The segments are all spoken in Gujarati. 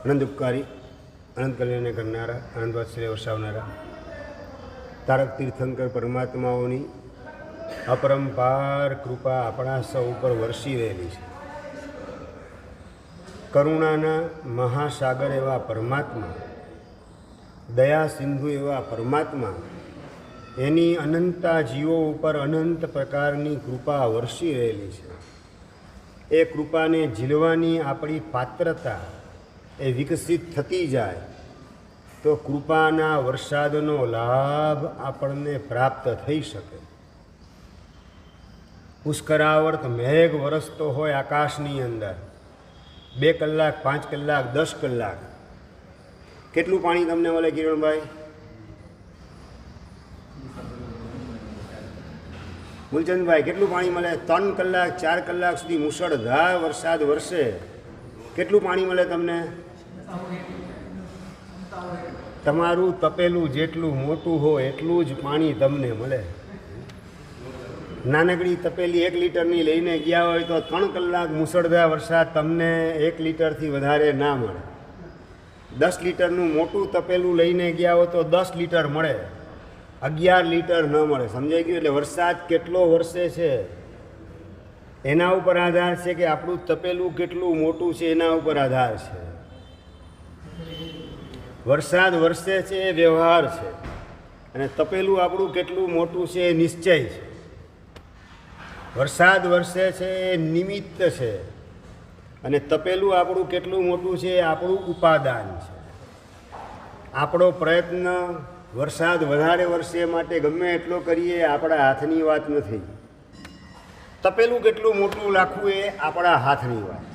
અનંત ઉપકારી, અનંત કલ્યાણને કરનારા, અનંત વાત્સલ્ય વરસાવનારા તારક તીર્થંકર પરમાત્માઓની અપરંપાર કૃપા આપણા સૌ ઉપર વરસી રહેલી છે. કરુણાના મહાસાગર એવા પરમાત્મા, દયા સિંધુ એવા પરમાત્મા, એની અનંતા જીવો ઉપર અનંત પ્રકારની કૃપા વરસી રહેલી છે. એ કૃપાને ઝીલવાની આપણી પાત્રતા એ વિકસિત થતી જાય તો કૃપાના વરસાદનો લાભ આપણને પ્રાપ્ત થઈ શકે. પુષ્કરાવર્ત મેઘ વરસતો હોય આકાશની અંદર 2 કલાક, 5 કલાક, 10 કલાક, કેટલું પાણી તમને મળે કિરણભાઈ? મૂલચંદભાઈ, કેટલું પાણી મળે? 3 કલાક, 4 કલાક સુધી મુશળધાર વરસાદ વરસે, કેટલું પાણી મળે તમને? તમારું તપેલું જેટલું મોટું હોય એટલું જ પાણી તમને મળે. નાનકડી તપેલી 1 લીટરની લઈને ગયા હોય તો 3 કલાક મુશળધાર વરસાદ તમને 1 લીટરથી વધારે ના મળે. 10 લીટરનું મોટું તપેલું લઈને ગયા હોય તો 10 લીટર મળે, 11 લીટર ન મળે. સમજાઈ ગયું? એટલે વરસાદ કેટલો વરસે છે એના ઉપર આધાર છે કે આપણું તપેલું કેટલું મોટું છે એના ઉપર આધાર છે. વરસાદ વરસે છે એ વ્યવહાર છે અને તપેલું આપણું કેટલું મોટું છે એ નિશ્ચય છે. વરસાદ વરસે છે એ નિમિત્ત છે અને તપેલું આપણું કેટલું મોટું છે એ આપણું ઉપાદાન છે. આપણો પ્રયત્ન વરસાદ વધારે વરસે માટે ગમે એટલો કરીએ આપણા હાથની વાત નથી. તપેલું કેટલું મોટું રાખવું એ આપણા હાથની વાત.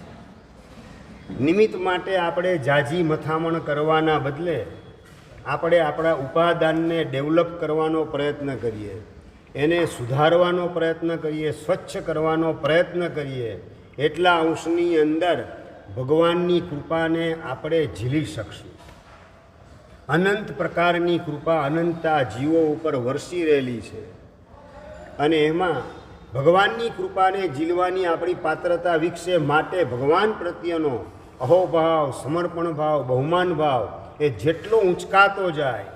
નિમિત્ત માટે આપણે જાજી મથામણ કરવાના બદલે આપણે આપણા ઉપાદાનને ડેવલપ કરવાનો પ્રયત્ન કરીએ, એને સુધારવાનો પ્રયત્ન કરીએ, સ્વચ્છ કરવાનો પ્રયત્ન કરીએ, એટલા અંશની અંદર ભગવાનની કૃપાને આપણે ઝીલી શકશું. અનંત પ્રકારની કૃપા અનંતા જીવો ઉપર વરસી રહેલી છે અને એમાં ભગવાનની કૃપાને ઝીલવાની આપણી પાત્રતા વિકસે માટે ભગવાન પ્રત્યેનો અહોભાવ, સમર્પણ ભાવ, બહુમાન ભાવ એ જેટલો ઊંચકાતો જાય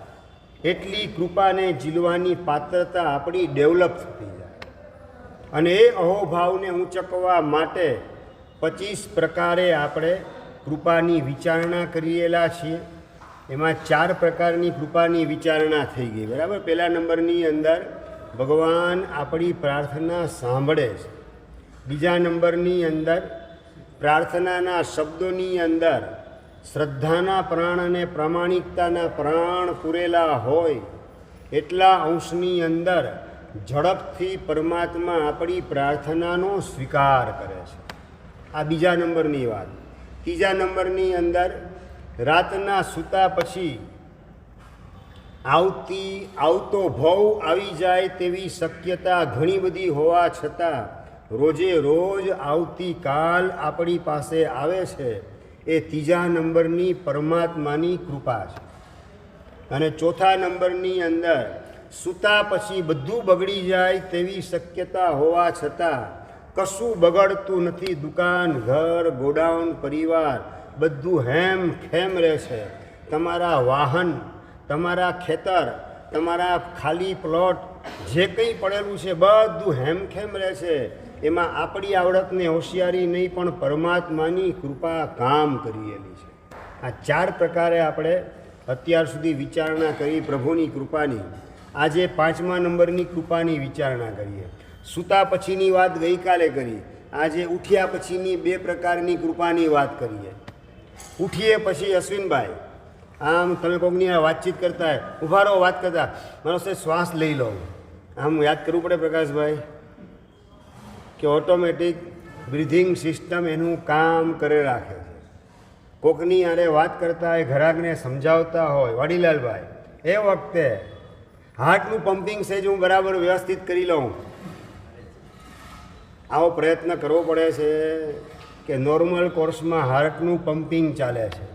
એટલી કૃપાને ઝીલવાની પાત્રતા આપણી ડેવલપ થતી જાય. અને એ અહોભાવને ઊંચકવા માટે 25 પ્રકારે આપણે કૃપાની વિચારણા કરેલા છીએ. એમાં 4 પ્રકારની કૃપાની વિચારણા થઈ ગઈ, બરાબર? પહેલા નંબરની અંદર ભગવાન આપણી પ્રાર્થના સાંભળે છે. બીજા નંબરની અંદર પ્રાર્થનાના શબ્દોની અંદર શ્રદ્ધાના પ્રાણ અને પ્રામાણિકતાના પ્રાણ પૂરેલા હોય એટલા અંશની અંદર ઝડપથી પરમાત્મા આપણી પ્રાર્થનાનો સ્વીકાર કરે છે. આ બીજા નંબરની વાત. ત્રીજા નંબરની અંદર રાતના સૂતા પછી આવતો ભવ આવી જાય તેવી શક્યતા ઘણી બધી હોવા છતાં રોજે રોજ આવતીકાલ આપણી પાસે આવે છે. એ ત્રીજા નંબરની પરમાત્માની કૃપા છે. અને ચોથા નંબરની અંદર સૂતા પછી બધું બગડી જાય તેવી શક્યતા હોવા છતાં કશું બગડતું નથી. દુકાન, ઘર, ગોડાઉન, પરિવાર બધું હેમ ખેમ રહે છે. તમારા વાહન, તમારા ખેતર, તમારા ખાલી પ્લોટ જે કંઈ પડેલું છે બધું હેમખેમ રહે છે. એમાં આપણી આવડતને હોશિયારી નહીં પણ પરમાત્માની કૃપા કામ કરેલી છે. આ 4 પ્રકારે આપણે અત્યાર સુધી વિચારણા કરી પ્રભુની કૃપાની. આજે 5મા નંબરની કૃપાની વિચારણા કરીએ. સૂતા પછીની વાત ગઈકાલે કરી. આજે ઉઠ્યા પછીની 2 પ્રકારની કૃપાની વાત કરીએ. ઉઠીએ પછી અશ્વિનભાઈ, આમ તમે કોઈકની વાતચીત કરતા હોય, ઊભા રહો, વાત કરતા, મારો શ્વાસ લઈ લો. આમ યાદ કરવું પડે પ્રકાશભાઈ કે ઓટોમેટિક બ્રિધિંગ સિસ્ટમ એનું કામ કરે રાખે છે. કોકની આરે વાત કરતા હોય, ઘરાકને સમજાવતા હોય, વાડીલાલભાઈ, એ વખતે હાર્ટનું પમ્પિંગ સેજ હું બરાબર વ્યવસ્થિત કરી લઉં. આવો પ્રયત્ન કરવો પડે છે કે નોર્મલ કોર્સમાં હાર્ટનું પમ્પિંગ ચાલે છે.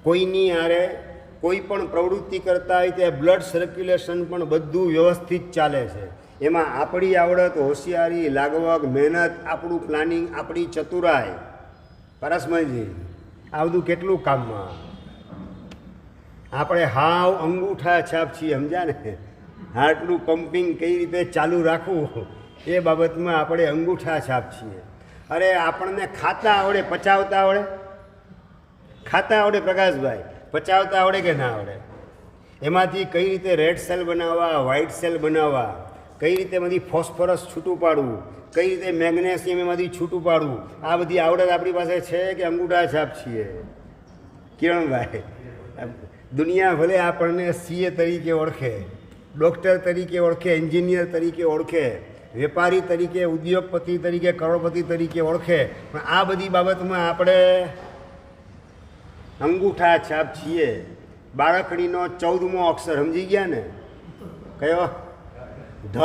કોઈની આરે કોઈ પણ પ્રવૃત્તિ કરતા હોય તે બ્લડ સર્ક્યુલેશન પણ બધું વ્યવસ્થિત ચાલે છે. એમાં આપણી આવડત, હોશિયારી, લાગવગ, મહેનત, આપણું પ્લાનિંગ, આપણી ચતુરાઈ, પરસમયજી આ બધું કેટલું કામમાં. આપણે હાવ અંગૂઠા છાપ છીએ, સમજ્યા ને? હાર્ટનું પમ્પિંગ કઈ રીતે ચાલુ રાખવું એ બાબતમાં આપણે અંગૂઠા છાપ છીએ. અરે આપણને ખાતા આવડે, પચાવતા આવડે? ખાતા આવડે પ્રકાશભાઈ? પચાવતા આવડે કે ના આવડે? એમાંથી કઈ રીતે રેડ સેલ બનાવવા, વ્હાઇટ સેલ બનાવવા, કઈ રીતે એમાંથી ફોસ્ફરસ છૂટું પાડવું, કઈ રીતે મેગ્નેશિયમ એમાંથી છૂટું પાડવું, આ બધી આવડત આપણી પાસે છે કે અંગૂઠા છાપ છીએ? કિરણભાઈ, દુનિયા ભલે આપણને સીએ તરીકે ઓળખે, ડૉક્ટર તરીકે ઓળખે, એન્જિનિયર તરીકે ઓળખે, વેપારી તરીકે, ઉદ્યોગપતિ તરીકે, કરોડપતિ તરીકે ઓળખે, પણ આ બધી બાબતમાં આપણે અંગૂઠા છાપ છીએ. બાળકડીનો 14મો અક્ષર સમજી ગયા ને? કયો? ધ.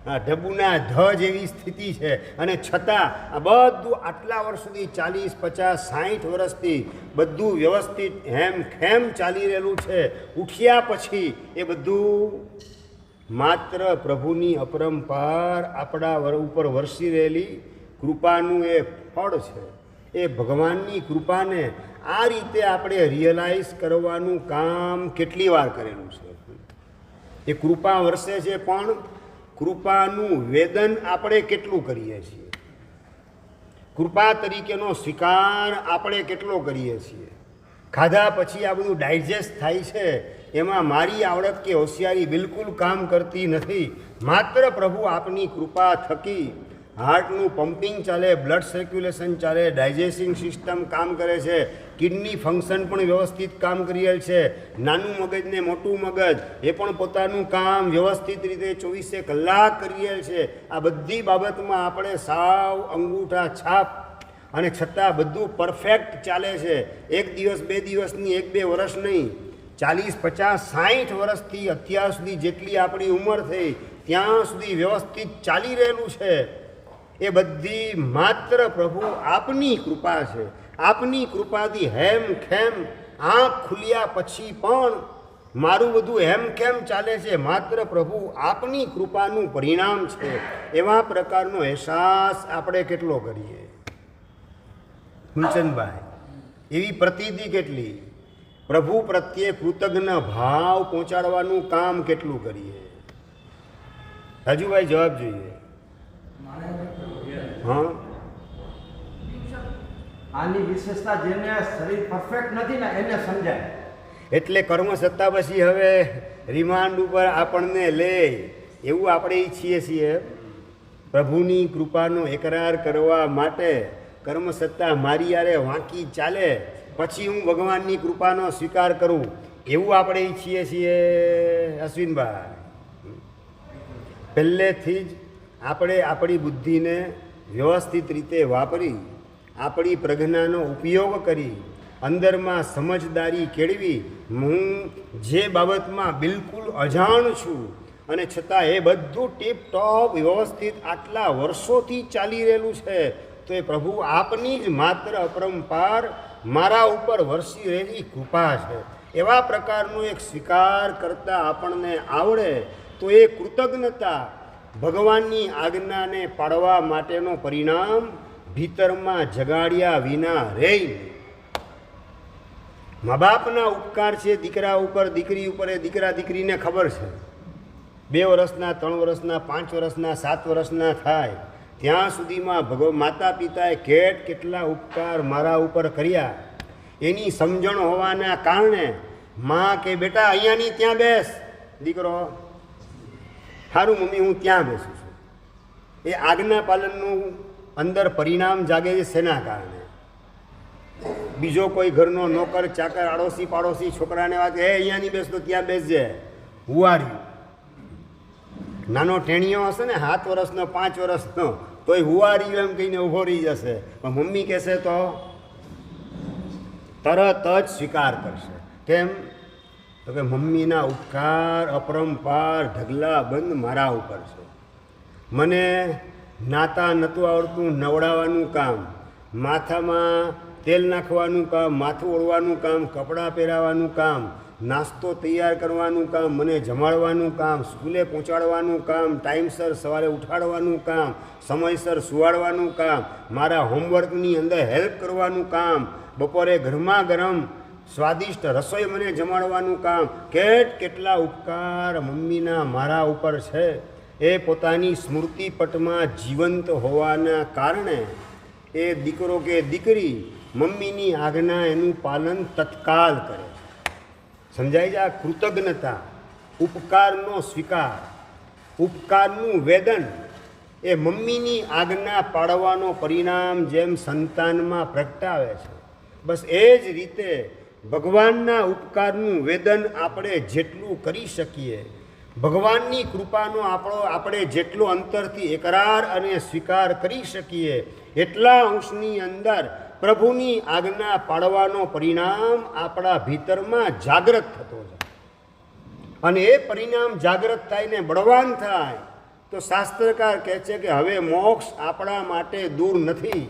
હા, ઢબુના ધ જેવી સ્થિતિ છે. અને છતાં આ બધું આટલા વર્ષ સુધી 40, 50, 60 વર્ષથી બધું વ્યવસ્થિત હેમખેમ ચાલી રહેલું છે. ઉઠ્યા પછી એ બધું માત્ર પ્રભુની અપરંપાર આપણા ઉપર વરસી રહેલી કૃપાનું એ ફળ છે. એ ભગવાનની કૃપાને આ રીતે આપણે રિયલાઇઝ કરવાનું કામ કેટલી વાર કરેલું છે. એ કૃપા વરસે છે, પણ કૃપાનું વેદન આપણે કેટલું કરીએ છીએ? કૃપા તરીકેનો સ્વીકાર આપણે કેટલો કરીએ છીએ? ખાધા પછી આ બધું ડાયજેસ્ટ થાય છે, એમાં મારી આવડત કે હોશિયારી બિલકુલ કામ કરતી નથી. માત્ર પ્રભુ આપની કૃપા થકી હાર્ટનું પમ્પિંગ ચાલે, બ્લડ સર્ક્યુલેશન ચાલે, ડાયજેસ્ટિંગ સિસ્ટમ કામ કરે છે, કિડની ફંક્શન પણ વ્યવસ્થિત કામ કરી રહેલ છે, નાનું મગજ ને મોટું મગજ એ પણ પોતાનું કામ વ્યવસ્થિત રીતે 24 કલાક કરી રહેલ છે. આ બધી બાબતમાં આપણે સાવ અંગૂઠા છાપ, અને છતાં બધું પરફેક્ટ ચાલે છે. એક દિવસ, બે દિવસની, 1-2 વર્ષ નહીં, 40, 50, 60 વર્ષથી અત્યાર સુધી જેટલી આપણી ઉંમર થઈ ત્યાં સુધી વ્યવસ્થિત ચાલી રહેલું છે. એ બધી માત્ર પ્રભુ આપની કૃપા છે. આપની કૃપાથી હેમખેમ આંખ ખુલ્યા પછી પણ મારું બધું હેમખેમ ચાલે છે. માત્ર પ્રભુ આપની કૃપાનું પરિણામ છે. એવા પ્રકારનો અહેસાસ આપણે કેટલો કરીએ? ફૂલચંદભાઈ, એવી પ્રતીતિ કેટલી? પ્રભુ પ્રત્યે કૃતજ્ઞ ભાવ પહોંચાડવાનું કામ કેટલું કરીએ? રાજુભાઈ, જવાબ જોઈએ. હા, આની વિશેષતા જેને શરીર પરફેક્ટ નથી ને એને સમજાય. એટલે કર્મ સત્તા પછી હવે રિમાન્ડ ઉપર આપણને લે એવું આપણે ઈચ્છીએ છીએ. પ્રભુની કૃપાનો એકરાર કરવા માટે કર્મ સત્તા મારી યારે વાંકી ચાલે, પછી હું ભગવાનની કૃપાનો સ્વીકાર કરું એવું આપણે ઈચ્છીએ છીએ. અશ્વિનભાઈ, પહેલેથી જ આપણે આપણી બુદ્ધિને વ્યવસ્થિત રીતે વાપરી, આપણી પ્રજ્ઞાનો ઉપયોગ કરી, અંદરમાં સમજદારી કેળવી, હું જે બાબતમાં બિલકુલ અજાણ છું અને છતાં એ બધું ટીપ ટોપ વ્યવસ્થિત આટલા વર્ષોથી ચાલી રહેલું છે, તો એ પ્રભુ આપની જ માત્ર અપરંપાર મારા ઉપર વરસી રહેલી કૃપા છે. એવા પ્રકારનો એક સ્વીકાર કરતાં આપણને આવડે તો એ કૃતજ્ઞતા ભગવાનની આજ્ઞાને પાળવા માટેનો પરિણામ ભીતરમાં જગાડ્યા વિના રહે. મા બાપના ઉપકાર છે દીકરા ઉપર, દીકરી ઉપર. એ દીકરા દીકરીને ખબર છે. 2 વર્ષના, 3 વર્ષના, 5 વર્ષના, 7 વર્ષના થાય ત્યાં સુધીમાં માતા પિતાએ કેટલા ઉપકાર મારા ઉપર કર્યા એની સમજણ હોવાના કારણે માં કે બેટા અહીંયાની ત્યાં બેસ, દીકરો સારું મમ્મી હું ત્યાં બેસું છું. એ આજ્ઞા પાલનનું અંદર પરિણામ જાગે છે. શેના કારણે? બીજો કોઈ ઘરનો નોકર ચાકર આડોશી પાડોશી છોકરાને વાત એ અહીંયાની બેસ તો ત્યાં બેસજે, હુવાર્યું. નાનો ટેણીયો હશે ને 7 વર્ષનો 5 વર્ષનો તોય હુવાર્યું એમ કહીને ઊભો રહી જશે, પણ મમ્મી કહેશે તો તરત જ સ્વીકાર કરશે. કેમ? તો કે મમ્મીના ઉપકાર અપરંપાર ઢગલા બંધ મારા ઉપર છે. મને નાતા નહોતું આવડતું, નવડાવવાનું કામ, માથામાં તેલ નાખવાનું કામ, માથું ઓળવાનું કામ, કપડાં પહેરાવાનું કામ, નાસ્તો તૈયાર કરવાનું કામ, મને જમાડવાનું કામ, સ્કૂલે પહોંચાડવાનું કામ, ટાઈમસર સવારે ઉઠાડવાનું કામ, સમયસર સુવાડવાનું કામ, મારા હોમવર્કની અંદર હેલ્પ કરવાનું કામ, બપોરે ગરમા ગરમ સ્વાદિષ્ટ રસોઈ મને જમાડવાનું કામ, કેટલા ઉપકાર મમ્મીના મારા ઉપર છે. એ પોતાની સ્મૃતિપટમાં જીવંત હોવાના કારણે એ દીકરો કે દીકરી મમ્મીની આજ્ઞા એનું પાલન તત્કાલ કરે છે. સમજાય છે? આ કૃતજ્ઞતા, ઉપકારનો સ્વીકાર, ઉપકારનું વેદન એ મમ્મીની આજ્ઞા પાળવાનો પરિણામ જેમ સંતાનમાં પ્રગટાવે છે, બસ એ જ રીતે ભગવાનના ઉપકારનું વેદન આપણે જેટલું કરી શકીએ, ભગવાનની કૃપાનો આપણે જેટલો અંતરથી એકરાર અને સ્વીકાર કરી શકીએ, એટલા અંશની અંદર પ્રભુની આજ્ઞા પાળવાનો પરિણામ આપણા ભીતરમાં જાગૃત થતો જાય. અને એ પરિણામ જાગૃત થાય ને બળવાન થાય તો શાસ્ત્રકાર કહે છે કે હવે મોક્ષ આપણા માટે દૂર નથી,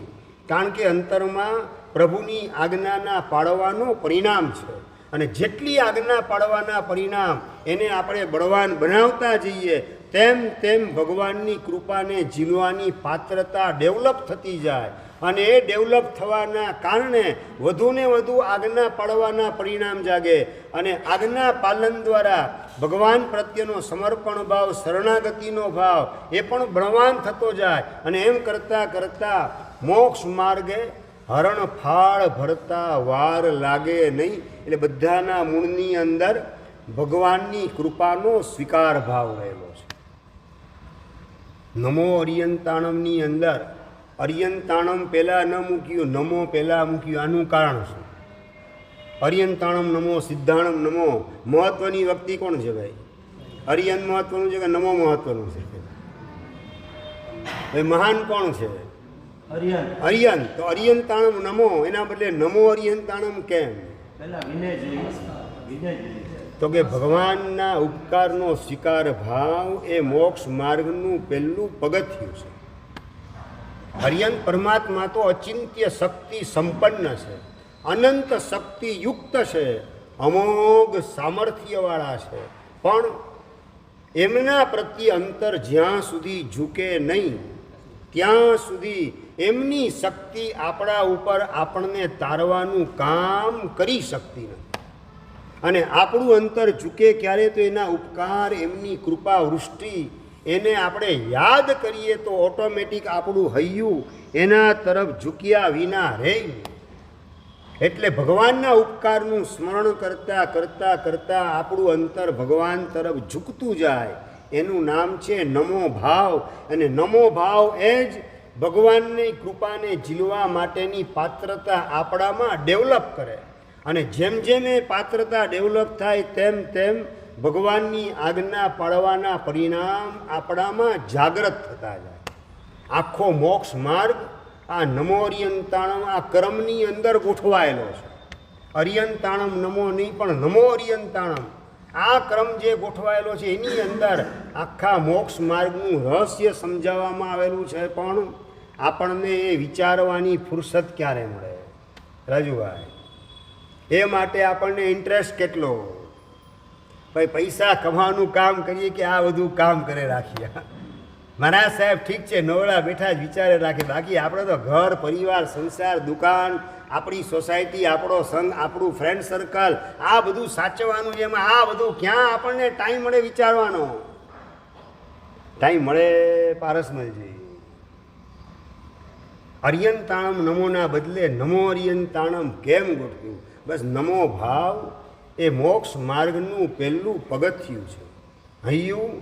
કારણ કે અંતરમાં પ્રભુની આજ્ઞાના પાળવાનો પરિણામ છે. અને જેટલી આજ્ઞા પાળવાના પરિણામ એને આપણે બળવાન બનાવતા જઈએ તેમ તેમ ભગવાનની કૃપાને ઝીલવાની પાત્રતા ડેવલપ થતી જાય. અને એ ડેવલપ થવાના કારણે વધુને વધુ આજ્ઞા પાળવાના પરિણામ જાગે. અને આજ્ઞા પાલન દ્વારા ભગવાન પ્રત્યેનો સમર્પણ ભાવ, શરણાગતિનો ભાવ એ પણ બળવાન થતો જાય. અને એમ કરતાં કરતાં મોક્ષ માર્ગે હરણફાળ ભરતા વાર લાગે નહીં. એટલે બધાના મૂળની અંદર ભગવાનની કૃપાનો સ્વીકાર ભાવ રહેલો છે. નમો અરિયંતાણમની અંદર અરિયંતાણમ પહેલાં ન મૂક્યું, નમો પહેલાં મૂક્યું. આનું કારણ શું? અરિયંતાણમ નમો, સિદ્ધાણમ નમો. મહત્વની વ્યક્તિ કોણ છે ભાઈ? અરિયન મહત્વનું છે કે નમો મહત્વનું છે? ભાઈ મહાન કોણ છે? અરિયન. તો અરિયંતાણમ નમો, એના બદલે નમો અરિયંતાણમ કેમ? તો કે ભગવાનના ઉપકારનો સ્વીકાર ભાવ એ મોક્ષ માર્ગનું પહેલું પગથિયું છે. હરિયન પરમાત્મા તો અચિંત્ય શક્તિ સંપન્ન છે, અનંત શક્તિ યુક્ત છે, અમોઘ સામર્થ્યવાળા છે. પણ એમના પ્રત્યે અંતર જ્યાં સુધી ઝૂકે નહીં ત્યાં સુધી એમની શક્તિ આપણા ઉપર આપણને તારવાનું કામ કરી શકતી નથી. અને આપણું અંતર ઝૂકે ક્યારે? તો એના ઉપકાર, એમની કૃપા વૃષ્ટિ એને આપણે યાદ કરીએ તો ઓટોમેટિક આપણું હૈયું એના તરફ ઝૂક્યા વિના રહે. એટલે ભગવાનના ઉપકારનું સ્મરણ કરતાં કરતાં કરતાં આપણું અંતર ભગવાન તરફ ઝૂકતું જાય. એનું નામ છે નમો ભાવ. અને નમો ભાવ એ જ ભગવાનની કૃપાને ઝીલવા માટેની પાત્રતા આપણામાં ડેવલપ કરે. અને જેમ જેમ એ પાત્રતા ડેવલપ થાય તેમ તેમ ભગવાનની આજ્ઞા પાળવાના પરિણામ આપણામાં જાગૃત થતા જાય. આખો મોક્ષ માર્ગ આ નમો અરિયંતાણમ આ કર્મની અંદર ગોઠવાયેલો છે. અરિયંતાણમ નમો નહીં પણ નમો અરિયંતાણમ આ ક્રમ જે ગોઠવાયેલો છે એની અંદર આખા મોક્ષ માર્ગનું રહસ્ય સમજાવવામાં આવેલું છે. પણ આપણને એ વિચારવાની ફુરસદ ક્યારે મળે રાજુભાઈ? એ માટે આપણને ઇન્ટરેસ્ટ કેટલો? ભાઈ પૈસા કમાવાનું કામ કરીએ કે આ બધું કામ કરે રાખીએ? મારા સાહેબ ઠીક છે, નવડા બેઠા જ વિચારે રાખે, બાકી આપણે તો ઘર, પરિવાર, સંસાર, દુકાન, આપણી સોસાયટી, આપણો સંઘ, આપણું ફ્રેન્ડ સર્કલ, આ બધું સાચવવાનું છે. એમાં આ બધું ક્યાં આપણને ટાઈમ મળે વિચારવાનો? ટાઈમ મળે પારસમલજી. અરિયંતાણમ નમોના બદલે નમો અરિયંતાણમ કેમ ગોઠવ્યું? બસ નમો ભાવ એ મોક્ષ માર્ગનું પહેલું પગથિયું છે. હૈયું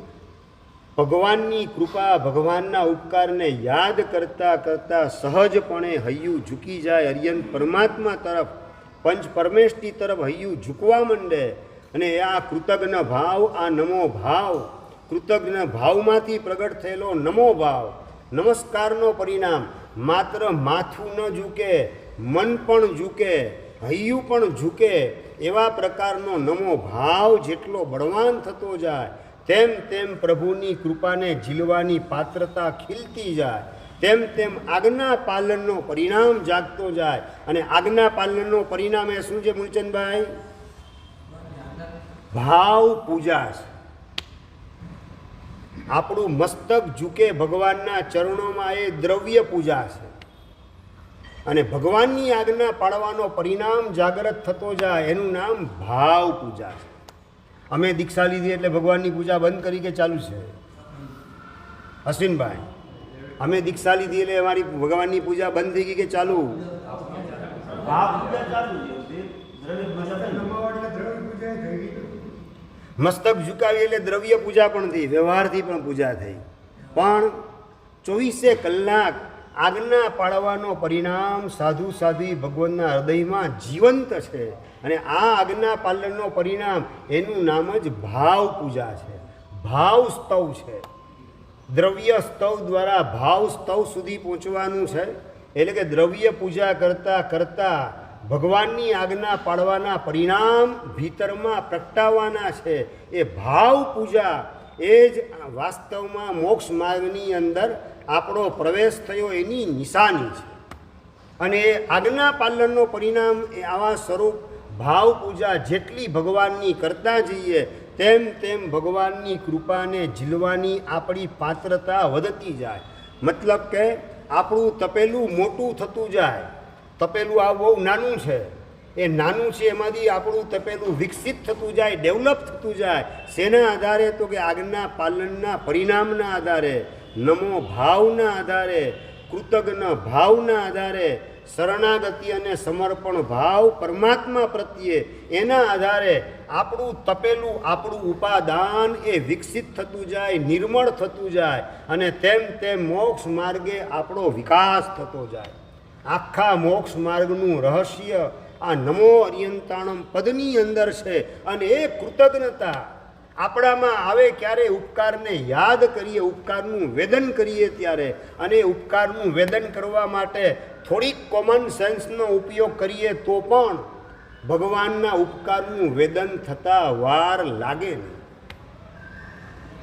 ભગવાનની કૃપા, ભગવાનના ઉપકારને યાદ કરતાં કરતાં સહજપણે હૈયું ઝૂકી જાય. અરિયન પરમાત્મા તરફ, પંચ પરમેષ્ઠી તરફ હૈયું ઝૂકવા માંડે. અને આ કૃતજ્ઞ ભાવ, આ નમો ભાવ, કૃતજ્ઞ ભાવમાંથી પ્રગટ થયેલો નમો ભાવ, નમસ્કારનો પરિણામ માત્ર માથું ન ઝૂકે, મન પણ ઝૂકે, હૈયું પણ ઝૂકે એવા પ્રકારનો નમો ભાવ જેટલો બળવાન થતો જાય તેમ તેમ પ્રભુની કૃપાને ઝીલવાની પાત્રતા ખીલતી જાય. તેમ તેમ આજ્ઞા પાલનનો પરિણામ જાગતો જાય. અને આજ્ઞા પાલનનો પરિણામ એ શું છે મૂલચંદભાઈ? ભાવ પૂજા છે. આપણું મસ્તક ઝૂકે ભગવાનના ચરણોમાં એ દ્રવ્ય પૂજા છે. અને ભગવાનની આજ્ઞા પાળવાનો પરિણામ જાગૃત થતો જાય એનું નામ ભાવ પૂજા છે. અમે દીક્ષા લીધી એટલે ભગવાનની પૂજા બંધ કરી કે ચાલુ છે? અશ્વિનભાઈ, અમે દીક્ષા લીધી એટલે અમારી ભગવાનની પૂજા બંધ થઈ ગઈ કે ચાલુ? ભાવ પૂજા ચાલુ છે. દ્રવ્ય પૂજા ચાલુ. મસ્તક ઝુકાવી એટલે દ્રવ્ય પૂજા પણ થઈ, વ્યવહારથી પણ પૂજા થઈ. પણ 24 કલાક આજ્ઞા પાળવાનો પરિણામ સાધુ સાધ્વી ભગવાનના હૃદયમાં જીવંત છે. અને આ આજ્ઞા પાલનનો પરિણામ એનું નામ જ ભાવ પૂજા છે, ભાવ સ્તવ છે. દ્રવ્ય સ્તવ દ્વારા ભાવ સ્તવ સુધી પહોંચવાનું છે. એટલે કે દ્રવ્ય પૂજા કરતાં કરતાં ભગવાનની આજ્ઞા પાળવાના પરિણામ ભીતરમાં પ્રગટાવવાના છે. એ ભાવ પૂજા એ જ વાસ્તવમાં મોક્ષ માર્ગની અંદર આપણો પ્રવેશ થયો એની નિશાની છે. અને એ આજ્ઞા પાલનનો પરિણામ એ આવા સ્વરૂપ ભાવ પૂજા જેટલી ભગવાનની કરતા જઈએ તેમ તેમ ભગવાનની કૃપાને ઝીલવાની આપણી પાત્રતા વધતી જાય. મતલબ કે આપણું તપેલું મોટું થતું જાય. તપેલું આ બહુ નાનું છે, એ નાનું છે એમાંથી આપણું તપેલું વિકસિત થતું જાય, ડેવલપ થતું જાય. શેના આધારે? તો કે આજ્ઞા પાલનના પરિણામના આધારે, નમો ભાવના આધારે, કૃતજ્ઞ ભાવના આધારે, શરણાગતિ અને સમર્પણ ભાવ પરમાત્મા પ્રત્યે, એના આધારે આપણું તપેલું, આપણું ઉપાદાન એ વિકસિત થતું જાય, નિર્મળ થતું જાય. અને તેમ તેમ મોક્ષ માર્ગે આપણો વિકાસ થતો જાય. આખા મોક્ષ માર્ગનું રહસ્ય આ નમો અર્યંતાણમ પદની અંદર છે. અને એ કૃતજ્ઞતા આપણામાં આવે ક્યારે ઉપકારને યાદ કરીએ, ઉપકારનું વેદન કરીએ ત્યારે. અને ઉપકારનું વેદન કરવા માટે થોડીક કોમન સેન્સનો ઉપયોગ કરીએ તો પણ ભગવાનના ઉપકારનું વેદન થતાં વાર લાગે નહીં.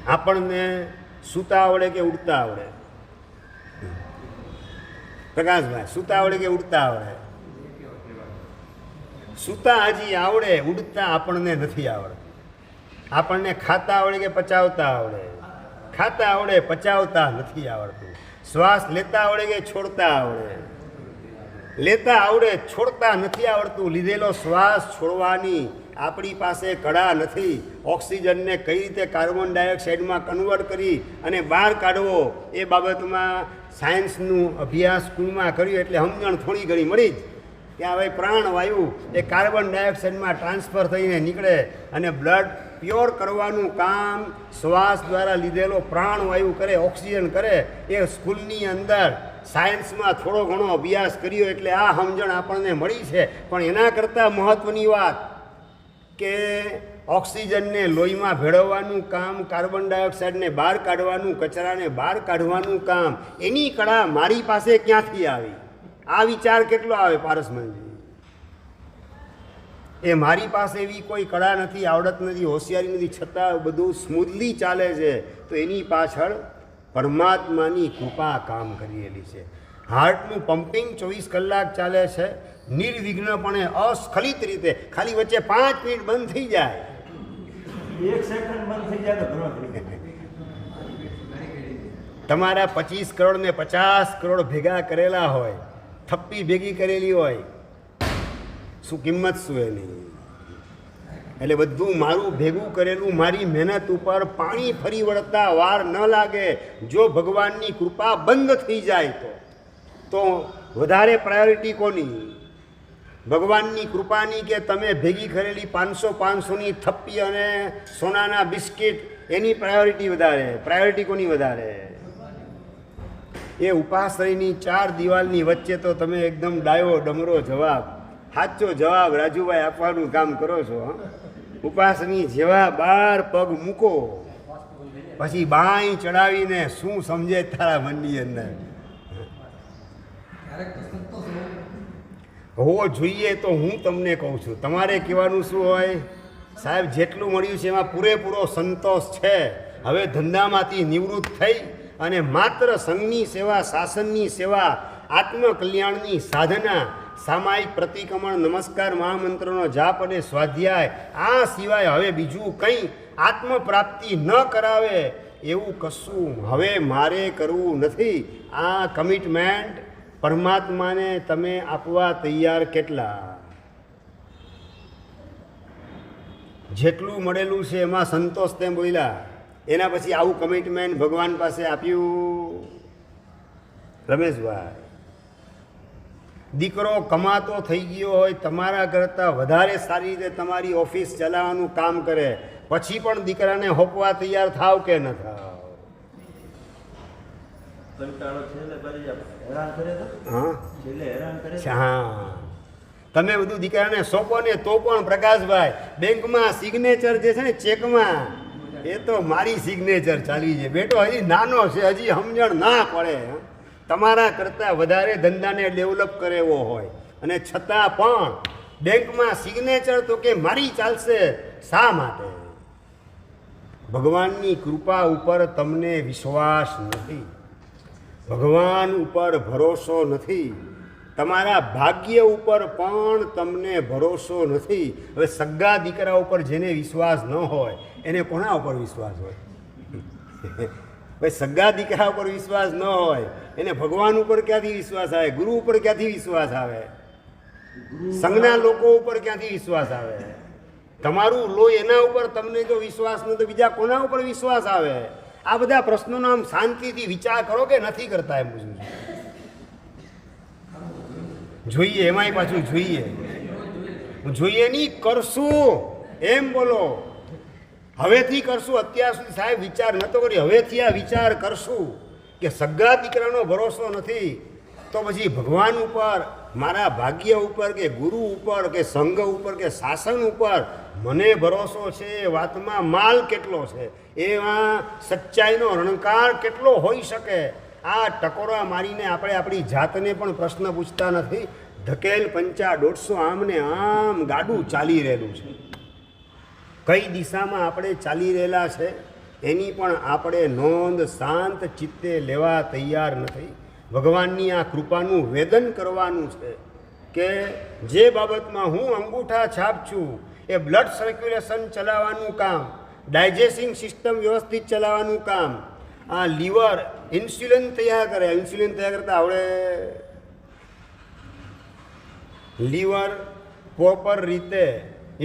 આપણને સૂતા આવડે કે ઉડતા આવડે? પ્રકાશભાઈ, સૂતા આવડે કે ઉડતા આવડે? સૂતા હજી આવડે, ઉડતા આપણને નથી આવડતું. આપણને ખાતા આવડે કે પચાવતા આવડે? ખાતા આવડે, પચાવતા નથી આવડતું. શ્વાસ લેતા આવડે કે છોડતા આવડે? લેતા આવડે, છોડતા નથી આવડતું. લીધેલો શ્વાસ છોડવાની આપણી પાસે કળા નથી. ઓક્સિજનને કઈ રીતે કાર્બન ડાયોક્સાઇડમાં કન્વર્ટ કરી અને બહાર કાઢવો એ બાબતમાં સાયન્સનું અભ્યાસ સ્કૂલમાં કર્યું એટલે સમજણ થોડી ઘણી મળી જ કે હવે પ્રાણવાયુ એ કાર્બન ડાયોક્સાઇડમાં ટ્રાન્સફર થઈને નીકળે અને બ્લડ પ્યોર કરવાનું કામ શ્વાસ દ્વારા લીધેલો પ્રાણવાયુ કરે, ઓક્સિજન કરે. એ સ્કૂલની અંદર સાયન્સમાં થોડો ઘણો અભ્યાસ કર્યો એટલે આ સમજણ આપણને મળી છે. પણ એના કરતાં મહત્ત્વની વાત કે ઓક્સિજનને લોહીમાં ભેળવવાનું કામ, કાર્બન ડાયોક્સાઇડને બહાર કાઢવાનું, કચરાને બહાર કાઢવાનું કામ, એની કળા મારી પાસે ક્યાંથી આવી? આ વિચાર કેટલો આવે પારસમલજી? એ મારી પાસે એવી કોઈ કળા નથી, આવડત નથી, હોશિયારી નથી, છતાં બધું સ્મૂથલી ચાલે છે. તો એની પાછળ પરમાત્માની કૃપા કામ કરેલી છે. હાર્ટનું પમ્પિંગ 24 કલાક ચાલે છે નિર્વિઘ્નપણે, અસ્ખલિત રીતે. ખાલી વચ્ચે 5 મિનિટ બંધ થઈ જાય, 1 સેકન્ડ બંધ થઈ જાય તો ઘણો થઈ જાય. તમારા 25 કરોડ ને 50 કરોડ ભેગા કરેલા હોય, થપ્પી ભેગી કરેલી હોય, શું કિંમત શું એની? એટલે બધું મારું ભેગું કરેલું, મારી મહેનત ઉપર પાણી ફરી વળતા વાર ન લાગે. જો ભગવાનની કૃપા બંધ થઈ જાય તો વધારે પ્રાયોરિટી કોની? ભગવાનની કૃપાની કે તમે ભેગી કરેલી 500-500ની થપ્પી અને સોનાના બિસ્કિટ, એની પ્રાયોરિટી વધારે? પ્રાયોરિટી કોની વધારે? એ ઉપાશ્રયની 4 દિવાલની વચ્ચે તો તમે એકદમ ડાયો ડમરો જવાબ, સાચો જવાબ રાજુભાઈ આપવાનું કામ કરો છો. ઉપાસની જેવા 12 પગ મૂકો, પછી બાઈ ચડાવીને શું સમજે તારા મનની અંદર હોવો જોઈએ. તો હું તમને કહું છું, તમારે કહેવાનું શું હોય? સાહેબ, જેટલું મળ્યું છે એમાં પૂરેપૂરો સંતોષ છે. હવે ધંધામાંથી નિવૃત્ત થઈ અને માત્ર સંઘની સેવા, શાસનની સેવા, આત્મકલ્યાણની સાધના, સામાયિક પ્રતિક્રમણ, નમસ્કાર, મહામંત્રનો જાપ અને સ્વાધ્યાય, આ સિવાય હવે બીજું કંઈ આત્મપ્રાપ્તિ ન કરાવે એવું કશું હવે મારે કરવું નથી. આ કમિટમેન્ટ પરમાત્માને તમે આપવા તૈયાર કેટલા? જેટલું મળેલું છે એમાં સંતોષ તેમ બોલ્યા, એના પછી આવું કમિટમેન્ટ ભગવાન પાસે આપ્યું? રમેશભાઈ, દીકરો કમાતો થઈ ગયો હોય, તમારા કરતાં વધારે સારી રીતે તમારી ઓફિસ ચલાવવાનું કામ કરે, પછી પણ દીકરાને હોપવા તૈયાર થાવ કે ન થાવ? કંટાળો છેલ્લે કરી હેરાન કરે તો હા છેલ્લે હેરાન કરે તો. હા, તમે બધું દીકરાને સોંપો ને તો પણ પ્રકાશભાઈ બેંકમાં સિગ્નેચર જે છે ને ચેકમાં, એ તો મારી સિગ્નેચર ચાલવી છે. બેટો હજી નાનો છે, હજી સમજણ ના પડે. તમારા કરતાં વધારે ધંધાને ડેવલપ કરેવો હોય અને છતાં પણ બેંકમાં સિગ્નેચર તો કે મારી ચાલશે. શા માટે? ભગવાનની કૃપા ઉપર તમને વિશ્વાસ નથી, ભગવાન ઉપર ભરોસો નથી, તમારા ભાગ્ય ઉપર પણ તમને ભરોસો નથી. હવે સગા દીકરા ઉપર જેને વિશ્વાસ ન હોય એને કોના ઉપર વિશ્વાસ હોય? ભાઈ સગા દીકરા ઉપર વિશ્વાસ ન હોય એને ભગવાન ઉપર ક્યાંથી વિશ્વાસ આવે? ગુરુ ઉપર ક્યાંથી વિશ્વાસ આવે? સંઘના લોકો ઉપર ક્યાંથી વિશ્વાસ આવે? તમારું લોહી એના ઉપર તમને જો વિશ્વાસ ન તો બીજા કોના ઉપર વિશ્વાસ આવે? આ બધા પ્રશ્નોનો આમ શાંતિથી વિચાર કરો કે નથી કરતા? એમ પૂછું છું. જોઈએ એમાંય પાછું જોઈએ નહીં, કરશું એમ બોલો. હવેથી કરશું. અત્યાર સુધી સાહેબ વિચાર નહોતો કર્યો, હવેથી આ વિચાર કરશું કે સગા દીકરાનો ભરોસો નથી તો પછી ભગવાન ઉપર, મારા ભાગ્ય ઉપર કે ગુરુ ઉપર કે સંઘ ઉપર કે શાસન ઉપર મને ભરોસો છે. એ વાતમાં માલ કેટલો છે, એમાં સચ્ચાઈનો રણકાર કેટલો હોઈ શકે? આ ટકોરા મારીને આપણે આપણી જાતને પણ પ્રશ્ન પૂછતા નથી. ધકેલ પંચા 150 આમ ને આમ ગાડું ચાલી રહેલું છે. કઈ દિશામાં આપણે ચાલી રહેલા છે એની પણ આપણે નોંધ શાંત ચિત્તે લેવા તૈયાર નથી. ભગવાનની આ કૃપાનું વેદન કરવાનું છે કે જે બાબતમાં હું અંગૂઠા છાપ છું, એ બ્લડ સર્ક્યુલેશન ચલાવવાનું કામ, ડાયજેસ્ટિંગ સિસ્ટમ વ્યવસ્થિત ચલાવવાનું કામ, આ લીવર ઇન્સ્યુલિન તૈયાર કરે. ઇન્સ્યુલિન તૈયાર કરતા આવડે? લીવર પ્રોપર રીતે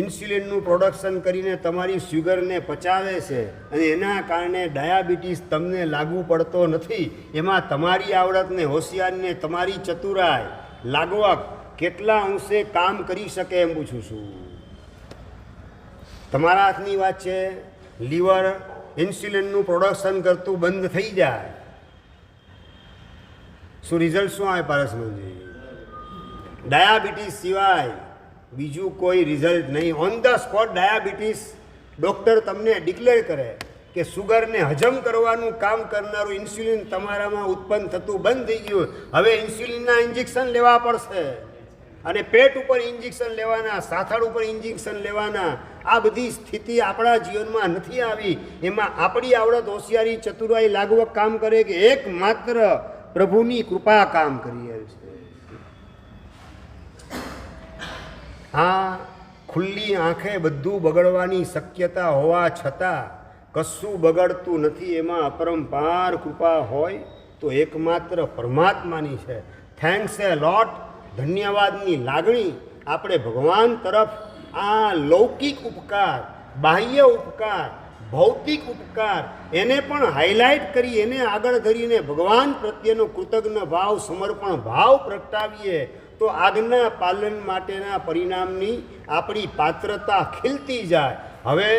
ઇન્સ્યુલિનનું પ્રોડક્શન કરીને તમારી શુગરને પચાવે છે અને એના કારણે ડાયાબિટીસ તમને લાગુ પડતો નથી. એમાં તમારી આવડતને, હોશિયારને, તમારી ચતુરાઈ, લાગવક કેટલા અંશે કામ કરી શકે એમ પૂછું છું. તમારા હાથની વાત છે. લીવર ઇન્સ્યુલિનનું પ્રોડક્શન કરતું બંધ થઈ જાય, શું રિઝલ્ટ શું આવે પારસમલજી? ડાયાબિટીસ સિવાય બીજું કોઈ રિઝલ્ટ નહીં. On the spot diabetes doctor તમને ડિક્લેર કરે કે સુગરને હજમ કરવાનું કામ કરનારું ઇન્સ્યુલિન તમારામાં ઉત્પન્ન થતું બંધ થઈ ગયું, હવે ઇન્સ્યુલિનના ઇન્જેક્શન લેવા પડશે અને પેટ ઉપર ઇન્જેક્શન લેવાના, સાથળ ઉપર ઇન્જેક્શન લેવાના. આ બધી સ્થિતિ આપણા જીવનમાં નથી આવી. એમાં આપણી આવડત, હોશિયારી, ચતુરાઈ, લાગવક કામ કરે કે એકમાત્ર પ્રભુની કૃપા કામ કરી છે. આ ખુલ્લી આંખે બધું બગડવાની શક્યતા હોવા છતાં કશું બગડતું નથી. એમાં અપરંપાર કૃપા હોય તો એકમાત્ર પરમાત્માની છે. થેન્ક્સ એ લોટ, ધન્યવાદની લાગણી આપણે ભગવાન તરફ, આ લૌકિક ઉપકાર, બાહ્ય ઉપકાર, ભૌતિક ઉપકાર એને પણ હાઇલાઇટ કરી, એને આગળ ધરીને ભગવાન પ્રત્યેનો કૃતજ્ઞ ભાવ, સમર્પણ ભાવ પ્રગટાવીએ તો આજ્ઞા પાલન માટેના પરિણામની આપણી પાત્રતા ખીલતી જાય. હવે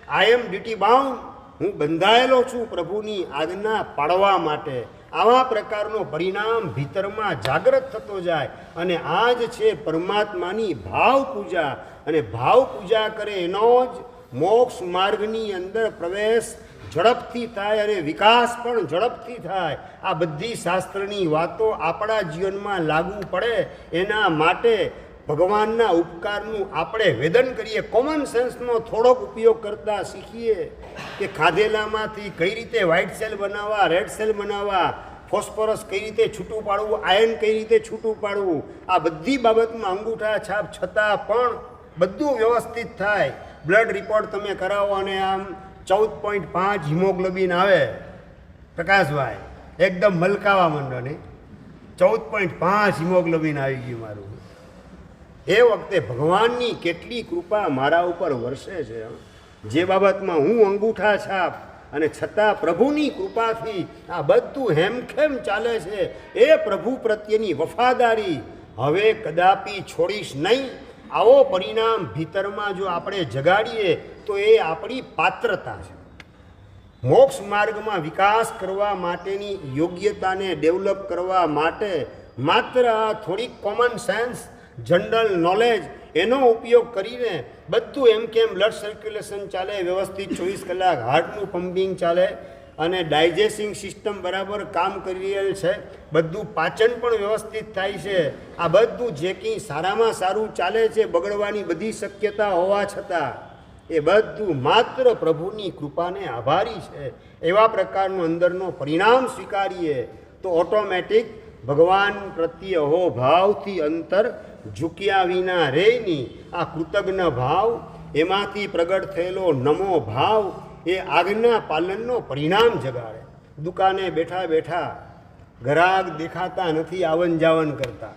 આઈ એમ ડ્યુટી બાઉન્ડ, હું બંધાયેલો છું પ્રભુની આજ્ઞા પાળવા માટે. આવા પ્રકારનો પરિણામ ભીતરમાં જાગૃત થતો જાય અને આ જ છે પરમાત્માની ભાવ પૂજા. અને ભાવ પૂજા કરે એનો જ મોક્ષ માર્ગની અંદર પ્રવેશ ઝડપથી થાય અને વિકાસ પણ ઝડપથી થાય. આ બધી શાસ્ત્રની વાતો આપણા જીવનમાં લાગુ પડે એના માટે ભગવાનના ઉપકારનું આપણે વેદન કરીએ. કોમન સેન્સનો થોડોક ઉપયોગ કરતા શીખીએ કે ખાધેલામાંથી કઈ રીતે વ્હાઇટ સેલ બનાવવા, રેડ સેલ બનાવવા, ફોસ્ફરસ કઈ રીતે છૂટું પાડવું, આયર્ન કઈ રીતે છૂટું પાડવું. આ બધી બાબતમાં અંગૂઠા છાપ છતાં પણ બધું વ્યવસ્થિત થાય. બ્લડ રિપોર્ટ તમે કરાવો અને આમ 14.5 હિમોગ્લોબિન આવે, પ્રકાશભાઈ એકદમ મલકાવા માંડો નહીં? 14.5 હિમોગ્લોબિન આવી ગયું મારું. એ વખતે ભગવાનની કેટલી કૃપા મારા ઉપર વરસે છે, જે બાબતમાં હું અંગૂઠા છાપ અને છતાં પ્રભુની કૃપાથી આ બધું હેમખેમ ચાલે છે. એ પ્રભુ પ્રત્યેની વફાદારી હવે કદાપી છોડીશ નહીં. આવો પરિણામ ભીતરમાં જો આપણે જગાડીએ તો એ આપણી પાત્રતા છે. મોક્ષ માર્ગમાં વિકાસ કરવા માટેની યોગ્યતાને ડેવલપ કરવા માટે માત્ર આ થોડીક કોમન સેન્સ, જનરલ નોલેજ એનો ઉપયોગ કરીને બધું એમ કેમ બ્લડ સર્ક્યુલેશન ચાલે, વ્યવસ્થિત 24 કલાક હાર્ટનું પમ્પિંગ ચાલે અને ડાયજેસ્ટિંગ સિસ્ટમ બરાબર કામ કરી રહેલ છે, બધું પાચન પણ વ્યવસ્થિત થાય છે. આ બધું જે કંઈ સારામાં સારું ચાલે છે, બગડવાની બધી શક્યતા હોવા છતાં એ બધું માત્ર પ્રભુની કૃપાને આભારી છે. એવા પ્રકારનું અંદરનો પરિણામ સ્વીકારીએ તો ઓટોમેટિક ભગવાન પ્રત્યે અહોભાવથી અંતર ઝૂક્યા વિના રેની આ કૃતજ્ઞ ભાવ, એમાંથી પ્રગટ થયેલો નમો ભાવ એ આજ્ઞા પાલનનો પરિણામ જગાડે. દુકાને બેઠા બેઠા ગ્રાહક દેખાતા નથી, આવન જાવન કરતા.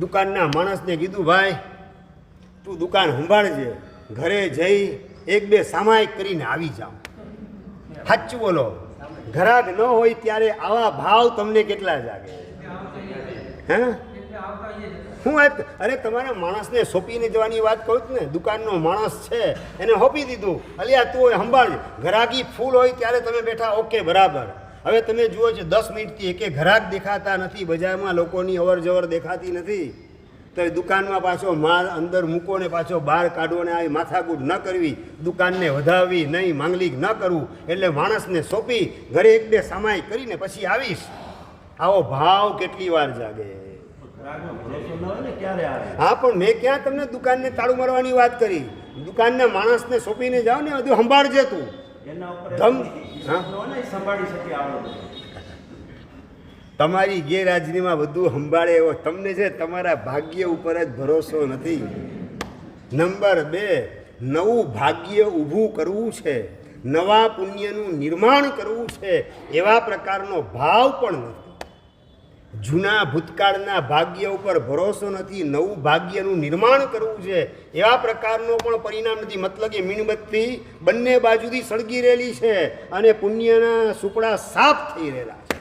દુકાનના માણસને કીધું, ભાઈ તું દુકાન સંભાળજે, ઘરે જઈ 1-2 સામાયિક કરીને આવી જાઓ. સાચું બોલો, ગ્રાહક ન હોય ત્યારે આવા ભાવ તમને કેટલા જાગે? હે હું અરે તમારા માણસને સોંપીને જવાની વાત કહું છું ને. દુકાનનો માણસ છે એને સોંપી દીધું, અલિયા તું સંભાળજે. ગ્રાહકી ફૂલ હોય ત્યારે તમે બેઠા, ઓકે બરાબર. હવે તમે જુઓ છો 10 મિનિટથી એકે ગ્રાહક દેખાતા નથી, બજારમાં લોકોની અવર જવર દેખાતી નથી, તો એ દુકાનમાં પાછો માલ અંદર મૂકો ને પાછો બહાર કાઢવો ને આવી માથાકૂટ ન કરવી, દુકાનને વધાવવી નહીં, માંગલિક ન કરવું. એટલે માણસને સોંપી ઘરે 1-2 સામાયિક કરીને પછી આવીશ. આવો ભાવ કેટલી વાર જાગે? હા, પણ મેં ક્યાં તમને દુકાનને તાળું મારવાની વાત કરી? દુકાનના માણસને સોંપીને જાઓ ને, બધું સંભાળજે તું. તમારી ગેરહાજરીમાં બધું સંભાળે એવો તમને છે તમારા ભાગ્ય ઉપર જ ભરોસો નથી. નંબર 2, નવું ભાગ્ય ઊભું કરવું છે, નવા પુણ્યનું નિર્માણ કરવું છે, એવા પ્રકારનો ભાવ પણ નથી. જૂના ભૂતકાળના ભાગ્ય ઉપર ભરોસો નથી, નવું ભાગ્યનું નિર્માણ કરવું છે, એવા પ્રકારનો પણ પરિણામ નથી. મતલબ કે મીણબત્તી બંને બાજુથી સળગી રહેલી છે અને પુણ્યના સુપડા સાફ થઈ રહેલા છે.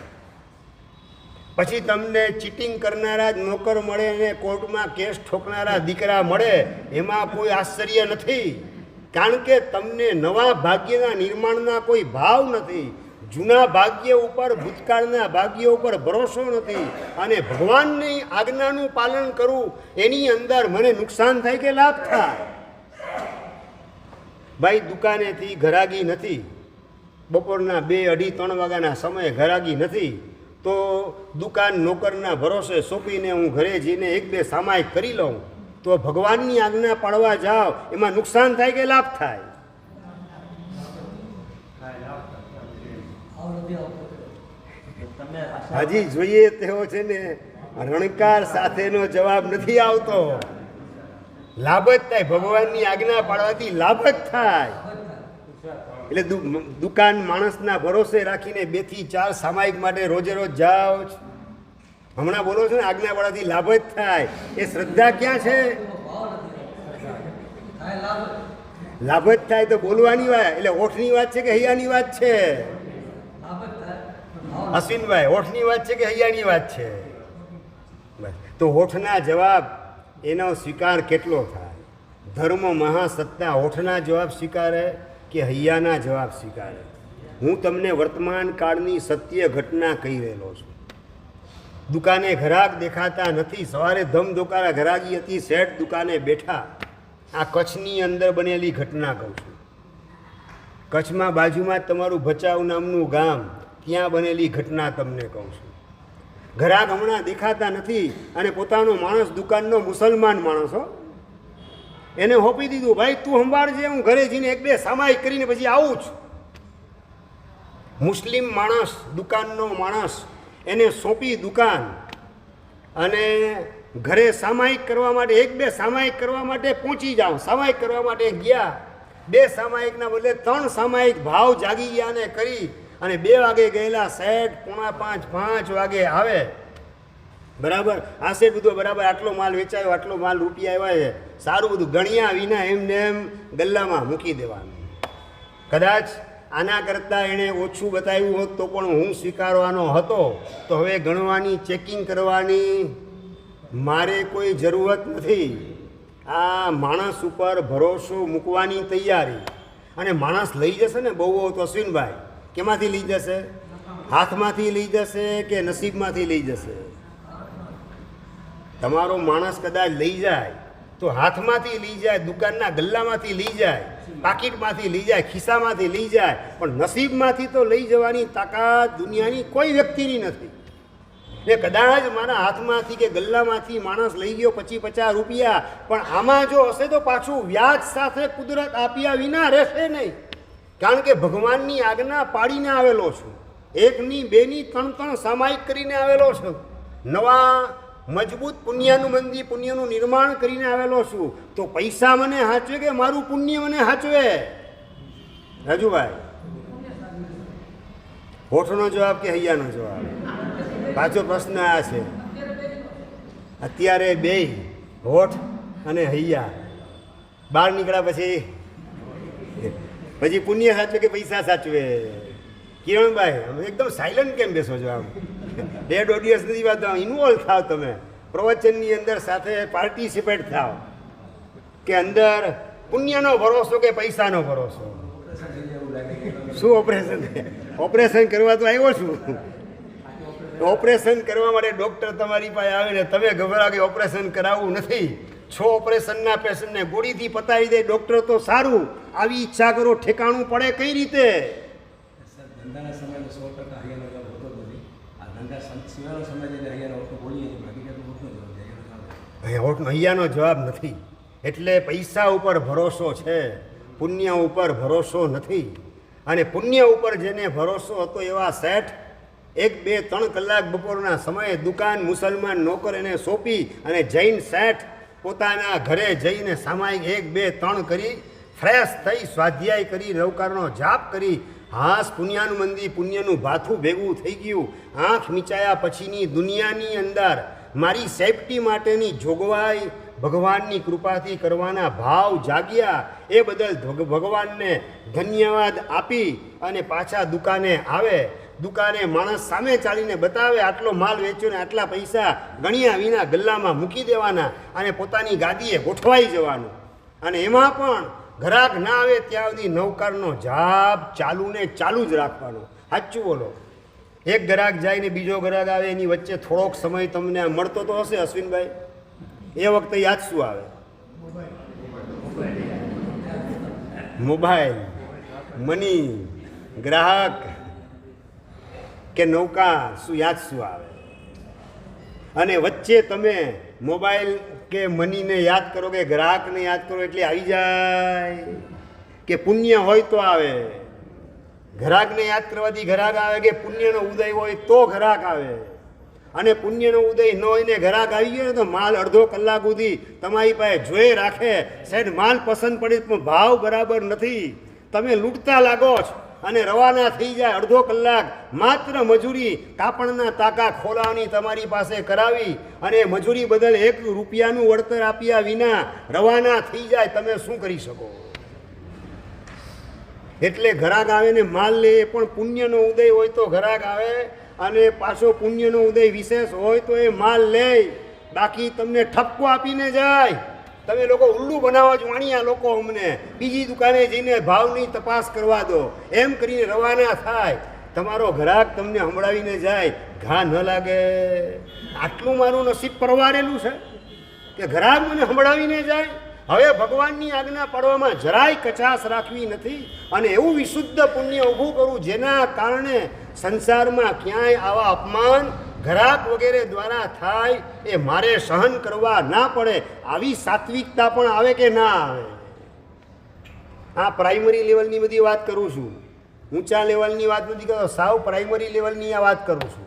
પછી તમને ચીટિંગ કરનારા જ નોકર મળે અને કોર્ટમાં કેસ ઠોકનારા દીકરા મળે, એમાં કોઈ આશ્ચર્ય નથી. કારણ કે તમને નવા ભાગ્યના નિર્માણના કોઈ ભાવ નથી. જૂના ભાગ્ય ઉપર, ભૂતકાળના ભાગ્ય ઉપર ભરોસો નથી. અને ભગવાનની આજ્ઞાનું પાલન કરવું એની અંદર મને નુકસાન થાય કે લાભ થાય? ભાઈ દુકાનેથી ઘરાગી નથી, બપોરના 2, 2:30, 3 વાગ્યાના સમયે ઘરાગી નથી, તો દુકાન નોકરના ભરોસે સોંપીને હું ઘરે જઈને 1-2 સામાયિક કરી લઉં, તો ભગવાનની આજ્ઞા પાળવા જાઓ એમાં નુકસાન થાય કે લાભ થાય? હજી જોઈએ તેવો છે ને રણકાર સાથેનો જવાબ નથી આવતો. લાભ જ થાય, ભગવાનની આજ્ઞા પાળવાથી લાભ જ થાય. એટલે દુકાન માણસના ભરોસે રાખીને 2 થી 4 સામાયિક માટે રોજે રોજ જાઓ. હમણાં બોલો છો ને આજ્ઞા પાળવાથી લાભ જ થાય, એ શ્રદ્ધા ક્યાં છે? લાભ જ થાય તો બોલવાની વાત, એટલે ઓઠની વાત છે કે હૈયાની વાત છે? અશ્વિનભાઈ, ઓઠની વાત છે કે હૈયાની વાત છે? તો ઓઠના જવાબ એનો સ્વીકાર કેટલો થાય? ધર્મ મહાસત્તા ઓઠના જવાબ સ્વીકારે કે હૈયાના જવાબ સ્વીકારે? હું તમને વર્તમાન કાળની સત્ય ઘટના કહી રહેલો છું. દુકાને ગ્રાહક દેખાતા નથી, સવારે ધમધોકારા ગ્રાહકી હતી, શેઠ દુકાને બેઠા. આ કચ્છની અંદર બનેલી ઘટના કહું છું. કચ્છમાં બાજુમાં જ તમારું ભચાઉ નામનું ગામ, ત્યાં બનેલી ઘટના તમને કહું છું. ગ્રાહક હમણાં દેખાતા નથી અને પોતાનો માણસ, દુકાનનો મુસલમાન માણસ હો, એને સોંપી દીધું, ભાઈ તું સંભાળજે, હું ઘરે જઈને 1-2 સામાયિક કરીને પછી આવું છું. મુસ્લિમ માણસ, દુકાનનો માણસ, એને સોંપી દુકાન અને ઘરે સામાયિક કરવા માટે 1-2 સામાયિક કરવા માટે પહોંચી જાઓ. સામાયિક કરવા માટે ગયા, 2 સામાયિકના બદલે 3 સામાયિક ભાવ જાગી ગયા ને કરી અને 2 વાગે ગયેલા શેઠ 4:45 વાગે આવે, બરાબર. આ શેઠ બધું બરાબર આટલો માલ વેચાયો, આટલો માલ રૂપિયા આવ્યા છે, સારું બધું ગણ્યા વિના એમને એમ ગલ્લામાં મૂકી દેવાનું. કદાચ આના કરતાં એણે ઓછું બતાવ્યું હોત તો પણ હું સ્વીકારવાનો હતો. તો હવે ગણવાની, ચેકિંગ કરવાની મારે કોઈ જરૂરત નથી. આ માણસ ઉપર ભરોસો મૂકવાની તૈયારી. અને માણસ લઈ જશે ને બહુ તો અશ્વિનભાઈ, કેમાંથી લઈ જશે? હાથમાંથી લઈ જશે કે નસીબમાંથી લઈ જશે? તમારો માણસ કદાચ લઈ જાય તો હાથમાંથી લઈ જાય, દુકાનના ગલ્લામાંથી લઈ જાય, પાકીટમાંથી લઈ જાય, ખિસ્સામાંથી લઈ જાય, પણ નસીબમાંથી તો લઈ જવાની તાકાત દુનિયાની કોઈ વ્યક્તિની નથી. એ કદાચ મારા હાથમાંથી કે ગલ્લામાંથી માણસ લઈ ગયો 25-50 રૂપિયા, પણ આમાં જો હશે તો પાછું વ્યાજ સાથે કુદરત આપ્યા વિના રહેશે નહીં. કારણ કે ભગવાનની આજ્ઞા પાડીને આવેલો છું. 1 ની 2 ની 3 સામાયિક કરીને આવેલો છું. નવા મજબૂત પુણ્યનું મંદિર, પુણ્યનું નિર્માણ કરીને આવેલો છું. તો પૈસા મને હાચવે કે મારું પુણ્ય મને હાચવે? રાજુભાઈ, હોઠનો જવાબ કે હૈયાનો જવાબ? પાછો પ્રશ્ન આ છે. અત્યારે 2 હોઠ અને હૈયા બહાર નીકળ્યા પછી પુણ્ય સાચવે કે પૈસા સાચવે? કિરણભાઈ, અમે એકદમ સાયલન્ટ કેમ બેસો છો? આમ ડેડ ઓડિયન્સ નથી વાત, ઇન્વોલ્વ થાવ તમે પ્રવચનની અંદર, સાથે પાર્ટિસિપેટ થાવ. કે અંદર પુણ્યનો ભરોસો કે પૈસાનો ભરોસો? શું ઓપરેશન? ઓપરેશન કરવા તો આવ્યો છું. ઓપરેશન કરવા માટે ડૉક્ટર તમારી પાસે આવે ને તમે ગભરા કે ઓપરેશન કરાવવું નથી. 6 ઓપરેશનના પેશન્ટને ગોળીથી પતાવી દે ડૉક્ટર તો સારું, આવી ઈચ્છા કરો ઠેકાણું પડે કઈ રીતે? ધંધાના સમયમાં 100% હૈયાનો જવાબ હોતો જ નથી. આ ધંધા સિવાયનો સમય છે હૈયાનો હોતો બોલીએ છીએ, હકીકતમાં હોતો જ નથી. હૈયાનો જવાબ નથી. એટલે પૈસા ઉપર ભરોસો છે, પુણ્ય ઉપર ભરોસો નથી. અને પુણ્ય ઉપર જેને ભરોસો હતો એવા શેઠ 1, 2, 3 કલાક બપોરના સમયે દુકાન મુસલમાન નોકર એને સોંપી અને જૈન શેઠ પોતાના ઘરે જઈને સામાયિક 1, 2, 3 કરી ફ્રેશ થઈ, સ્વાધ્યાય કરી, રવકારનો જાપ કરી, હાસ પુણ્યનું મંદિર, પુણ્યનું ભાથું ભેગું થઈ ગયું. આંખ મીચાયા પછીની દુનિયાની અંદર મારી સેફટી માટેની જોગવાઈ ભગવાનની કૃપાથી કરવાના ભાવ જાગ્યા. એ બદલ ભગવાનને ધન્યવાદ આપી અને પાછા દુકાને આવે. દુકાને માણસ સામે ચાલીને બતાવે, આટલો માલ વેચ્યો ને આટલા પૈસા ગણ્યા વિના ગલ્લામાં મૂકી દેવાના અને પોતાની ગાદીએ ગોઠવાઈ જવાનું. અને એમાં પણ ગ્રાહક ના આવે ત્યાં સુધી નૌકારનો જાપ ચાલુ ને ચાલુ જ રાખવાનો. સાચું બોલો. એક ગ્રાહક જાય ને બીજો ગ્રાહક આવે, એની વચ્ચે થોડોક સમય તમને મળતો તો હશે અશ્વિનભાઈ? એ વખતે યાદ શું આવે? મોબાઈલ, મની, ગ્રાહક કે નૌકા, શું યાદ શું આવે? અને વચ્ચે તમે મોબાઈલ કે મનીને યાદ કરો કે ગ્રાહકને યાદ કરો એટલે આવી જાય કે પુણ્ય હોય તો આવે? ગ્રાહકને યાદ કરવાથી ગ્રાહક આવે કે પુણ્યનો ઉદય હોય તો ગ્રાહક આવે? અને પુણ્યનો ઉદય ન હોય ને ગ્રાહક આવી ગયો ને તો માલ અડધો કલાક સુધી તમારી પાસે જોઈ રાખે. સાહેબ માલ પસંદ પડે પણ ભાવ બરાબર નથી, તમે લૂંટતા લાગો છો અને રવાના થઈ જાય. અડધો કલાક માત્ર મજૂરી, કાપડના તાકા ખોલાવાની તમારી પાસે કરાવી અને મજૂરી બદલ 1 રૂપિયાનું વળતર આપ્યા વિના રવાના થઈ જાય. તમે શું કરી શકો? એટલે ગ્રાહક આવે ને માલ લે, એ પણ પુણ્યનો ઉદય હોય તો ગ્રાહક આવે, અને પાછો પુણ્યનો ઉદય વિશેષ હોય તો એ માલ લે. બાકી તમને ઠપકો આપીને જાય. તમે લોકો ઉલ્લુ બનાવો છો, વાણિયા લોકો, અમને બીજી દુકાને જઈને ભાવની તપાસ કરવા દો, એમ કરીને રવાના થાય. તમારો ગ્રાહક તમને સંભળાવીને જાય, ઘા ન લાગે? આટલું મારું નસીબ પરવારેલું છે કે ગ્રાહક મને સંભળાવીને જાય. હવે ભગવાનની આજ્ઞા પાડવામાં જરાય કચાશ રાખવી નથી અને એવું વિશુદ્ધ પુણ્ય ઊભું કરું જેના કારણે સંસારમાં ક્યાંય આવા અપમાન ગ્રાહક વગેરે દ્વારા થાય એ મારે સહન કરવા ના પડે. આવી સાત્વિકતા પણ આવે કે ના આવે? આ પ્રાઇમરી લેવલની બધી વાત કરું છું, ઊંચા લેવલની વાત નથી કરતો, સાવ પ્રાઇમરી લેવલની આ વાત કરું છું.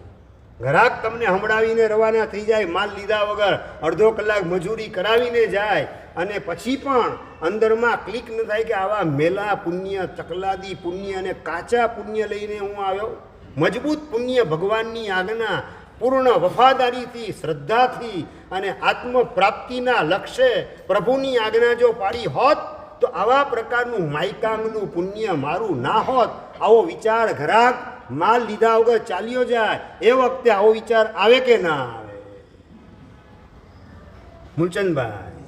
ગ્રાહક તમને હંભળાવીને રવાના થઈ જાય, માલ લીધા વગર અડધો કલાક મજૂરી કરાવીને જાય અને પછી પણ અંદરમાં ક્લિક ન થાય કે આવા મેલા પુણ્ય, તકલાદી પુણ્ય અને કાચા પુણ્ય લઈને હું આવ્યો. મજબૂત પુણ્ય ભગવાનની આજ્ઞા પૂર્ણ વફાદારીથી, શ્રદ્ધાથી અને આત્મપ્રાપ્તિના લક્ષ્ય પ્રભુની આજ્ઞા જો પાડી હોત તો આવા પ્રકારનું માયકાંગનું પુણ્ય મારું ના હોત. આવો વિચાર ગ્રાહક માલ લીધા વગર ચાલ્યો જાય એ વખતે આવો વિચાર આવે કે ના આવે? મૂલચંદભાઈ,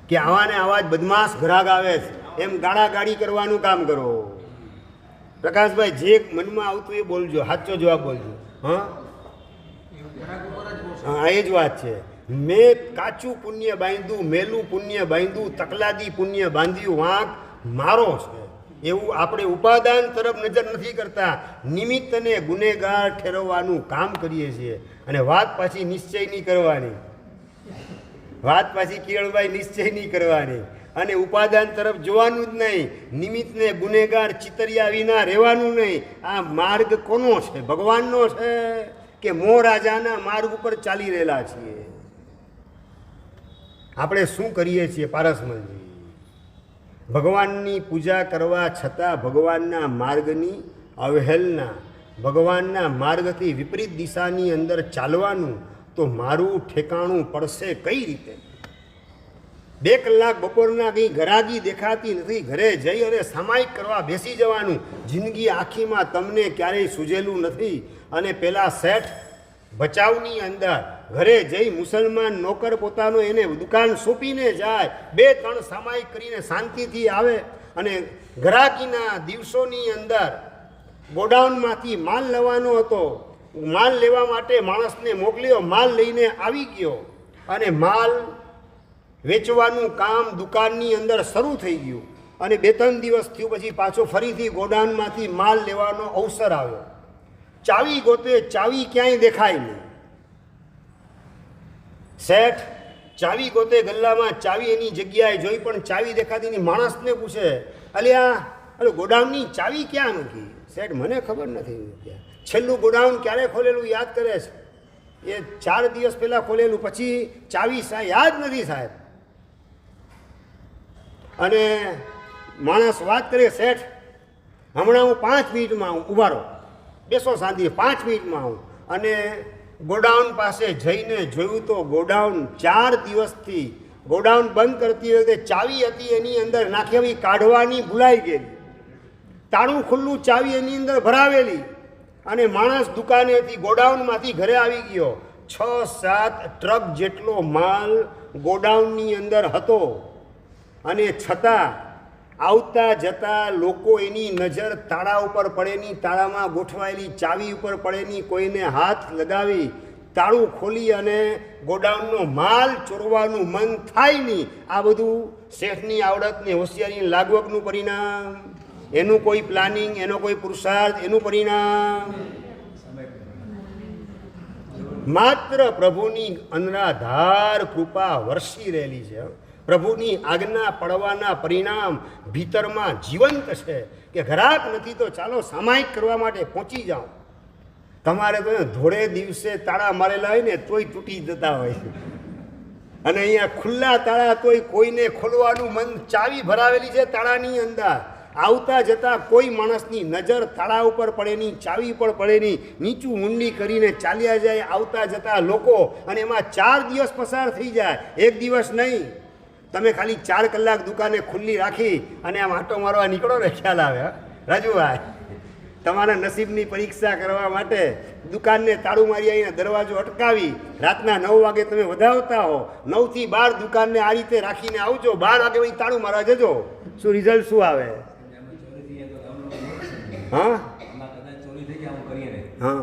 કે આવા ને આવા જ બદમાશ ગ્રાહક આવે છે એમ ગાળાગાળી કરવાનું કામ કરો. પ્રકાશભાઈ, જે મનમાં આવતું એ બોલજો, સાચો જવાબ બોલજો. હા હા, એ જ વાત છે. મેં કાચું પુણ્ય બાંધ્યું, મેલું પુણ્ય બાંધ્યું, તકલાદી પુણ્ય બાંધ્યું, વાંક મારો છે એવું આપણે ઉપાદાન તરફ નજર નથી કરતા, નિમિત્તને ગુનેગાર ઠેરવવાનું કામ કરીએ છીએ. અને વાત પાછી નિશ્ચયની કરવાની, વાત પાછી કિરણભાઈ નિશ્ચયની કરવાની અને ઉપાદાન તરફ જોવાનું જ નહીં, નિમિત્તને ગુનેગાર ચિતર્યા વિના રહેવાનું નહીં. આ માર્ગ કોનો છે? ભગવાનનો છે કે મોહ રાજાના માર્ગ ઉપર ચાલી રહેલા છીએ? આપણે શું કરીએ છીએ પારસમલજી? ભગવાનની પૂજા કરવા છતાં ભગવાનના માર્ગની અવહેલના, ભગવાનના માર્ગથી વિપરીત દિશાની અંદર ચાલવાનું, તો મારું ઠેકાણું પડશે કઈ રીતે? 2 કલાક બપોરના કંઈ ઘરાગી દેખાતી નથી, ઘરે જઈ અને સામાયિક કરવા બેસી જવાનું. જિંદગી આખીમાં તમને ક્યારેય સૂઝેલું નથી. અને પેલા શેઠ બચાવની અંદર ઘરે જઈ મુસલમાન નોકર પોતાનો એને દુકાન સોંપીને જાય, 2-3 સામાયિક કરીને શાંતિથી આવે. અને ગ્રાહકીના દિવસોની અંદર ગોડાઉનમાંથી માલ લેવાનો હતો, માલ લેવા માટે માણસને મોકલ્યો, માલ લઈને આવી ગયો અને માલ વેચવાનું કામ દુકાનની અંદર શરૂ થઈ ગયું. અને 2-3 દિવસ થયું પછી પાછો ફરીથી ગોડાઉનમાંથી માલ લેવાનો અવસર આવ્યો. ચાવી ગોતે, ચાવી ક્યાંય દેખાય નહીં. શેઠ ચાવી ગોતે ગલ્લામાં, ચાવી એની જગ્યાએ જોઈ પણ ચાવી દેખાતી નહીં. માણસને પૂછે, અલે ગોડાઉનની ચાવી ક્યાં મૂકી? શેઠ, મને ખબર નથી. છેલ્લું ગોડાઉન ક્યારે ખોલેલું યાદ કરે છે? એ 4 દિવસ પહેલાં ખોલેલું, પછી ચાવી યાદ નથી સાહેબ. અને માણસ વાત કરે, શેઠ હમણાં હું 5 મિનિટમાં આવું, ઊભા રહો, બેસો શાંતિ, 5 મિનિટમાં આવું. અને ગોડાઉન પાસે જઈને જોયું તો ગોડાઉન 4 દિવસથી ગોડાઉન બંધ કરતી વખતે ચાવી હતી એની અંદર નાખી, કાઢવાની ભૂલાઈ ગયેલી. તાળું ખુલ્લું, ચાવી એની અંદર ભરાવેલી. અને માણસ દુકાનેથી ગોડાઉનમાંથી ઘરે આવી ગયો. 6-7 ટ્રક જેટલો માલ ગોડાઉનની અંદર હતો. અને છતાં આવતા જતા લોકો એની નજર તાળા ઉપર પડેની, તાળામાં ગોઠવાયેલી ચાવી ઉપર પડેની, કોઈને હાથ લગાવી તાળું ખોલી અને ગોડાઉનનો માલ ચોરવાનું મન થાય નહીં. આ બધું શેઠની આવડત ને હોશિયારીની લાગવગનું પરિણામ, એનું કોઈ પ્લાનિંગ, એનો કોઈ પુરુષાર્થ, એનું પરિણામ માત્ર પ્રભુની અનરાધાર કૃપા વરસી રહેલી છે. પ્રભુની આજ્ઞા પડવાના પરિણામ ભીતરમાં જીવંત છે. કે ઘરાક નથી તો ચાલો સામાયિક કરવા માટે પહોંચી જાઓ. તમારે તો ધોળે દિવસે તાળા મારેલા હોય ને તોય તૂટી જતા હોય છે. અને અહીંયા ખુલ્લા તાળા તોય કોઈને ખોલવાનું મન, ચાવી ભરાવેલી છે તાળાની અંદર. આવતા જતાં કોઈ માણસની નજર તાળા ઉપર પડેની, ચાવી ઉપર પડેની, નીચું ઊંડી કરીને ચાલ્યા જાય આવતા જતા લોકો. અને એમાં 4 દિવસ પસાર થઈ જાય, 1 દિવસ નહીં. તમે ખાલી 4 કલાક દુકાને ખુલ્લી રાખી અને આમ આંટો મારવા નીકળો ને, ખ્યાલ આવે. રાજુભાઈ, તમારા નસીબની પરીક્ષા કરવા માટે દુકાનને તાળું મારી આવીને દરવાજો અટકાવી રાતના 9 વાગે તમે વધાવતા હો, 9 થી 12 દુકાનને આ રીતે રાખીને આવજો, 12 વાગે પછી તાળું મારવા જજો. શું રિઝલ્ટ શું આવે? હા હા,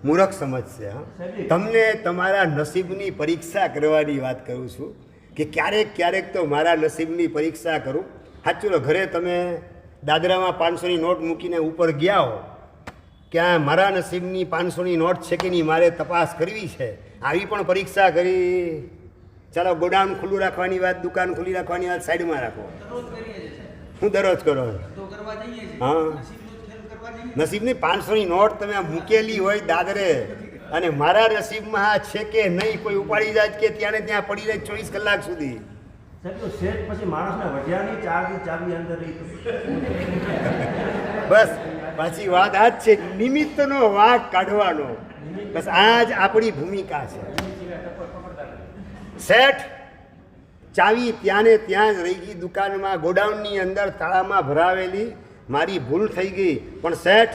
મૂર્ખ સમજશે. હા, તમને તમારા નસીબની પરીક્ષા કરવાની વાત કરું છું કે ક્યારેક તો મારા નસીબની પરીક્ષા કરું. સાચું લો, ઘરે તમે દાદરામાં 500ની નોટ મૂકીને ઉપર ગયા હો, ક્યાં મારા નસીબની 500ની નોટ છે કે નહીં મારે તપાસ કરવી છે. આવી પણ પરીક્ષા કરી. ચાલો, ગોડાઉન ખુલ્લું રાખવાની વાત, દુકાન ખુલ્લી રાખવાની વાત સાઈડમાં રાખો. હું દરરોજ કરો. હા, નસીબની 500ની નોટ તમે મૂકેલી હોય દાદરે અને મારા નસીબમાં આ છે કે નહીં, કોઈ ઉપાડી જાય કે ત્યાં ત્યાં પડી રહે 24 કલાક સુધી. સાહેબ તો શેઠ પછી માણસના વઢિયાની ચાવી અંદર રહી. બસ પાછી વાત આ જ છે, નિમિત્તનો વાંક કાઢવાનો. બસ આ જ આપણી ભૂમિકા છે. શેઠ ચાવી ત્યાં ને ત્યાં જ રહી ગઈ દુકાનમાં, ગોડાઉનની અંદર તાળામાં ભરાવેલી. મારી ભૂલ થઈ ગઈ, પણ શેઠ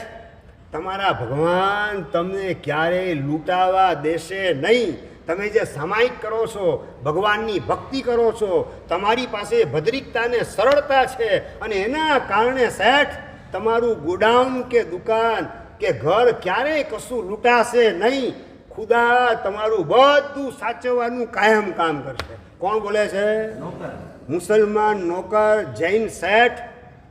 તમારા ભગવાન તમને ક્યારેય લૂંટાવા દેશે નહીં. તમે જે સામાયિક કરો છો, ભગવાનની ભક્તિ કરો છો, તમારી પાસે ભદ્રિકતા ને સરળતા છે અને એના કારણે શેઠ તમારું ગોડાઉન કે દુકાન કે ઘર ક્યારેય કશું લૂંટાશે નહીં. ખુદા તમારું બધું સાચવવાનું કાયમ કામ કરશે. કોણ બોલે છે? નોકર. મુસલમાન નોકર જૈન શેઠ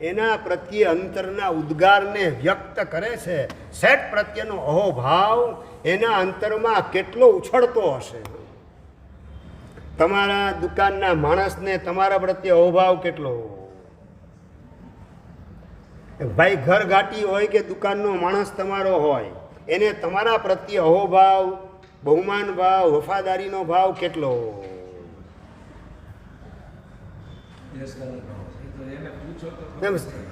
એના પ્રત્યે અંતરના ઉદ્ગારને વ્યક્ત કરે છે. શેઠ પ્રત્યેનો અહોભાવ એના અંતરમાં કેટલો ઉછળતો હશે. તમારા દુકાનના માણસને તમારા પ્રત્યે અહોભાવ કેટલો? ભાઈ ઘર ઘાટી હોય કે દુકાનનો માણસ તમારો હોય, એને તમારા પ્રત્યે અહોભાવ, બહુમાન ભાવ, વફાદારીનો ભાવ કેટલો?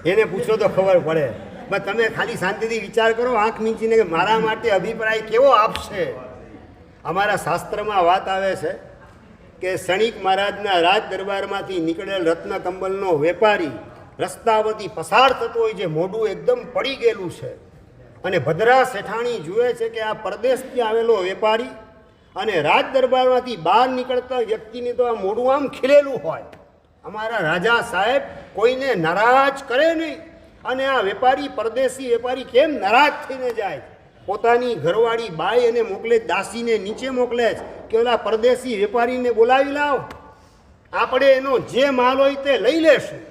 એને પૂછો તો ખબર પડે. બસ તમે ખાલી શાંતિથી વિચાર કરો, આંખ મીંચીને કે મારા માટે અભિપ્રાય કેવો આપશે. અમારા શાસ્ત્રમાં વાત આવે છે કે ક્ષણિક મહારાજના રાજ દરબારમાંથી નીકળેલ રત્ન કંબલનો વેપારી રસ્તાવતી પસાર થતો હોય, જે મોઢું એકદમ પડી ગયેલું છે, અને ભદ્રા શેઠાણી જુએ છે કે આ પરદેશથી આવેલો વેપારી અને રાજ દરબારમાંથી બહાર નીકળતા વ્યક્તિને તો આ મોઢું આમ ખીલેલું હોય. અમારા રાજા સાહેબ કોઈને નારાજ કરે નહીં, અને આ વેપારી પરદેશી વેપારી કેમ નારાજ થઈને જાય? પોતાની ઘરવાળી બાઈ એને મોકલે, દાસીને નીચે મોકલે છે કે ઓલા પરદેશી વેપારીને બોલાવી લાવ, આપણે એનો જે માલ હોય તે લઈ લેશું.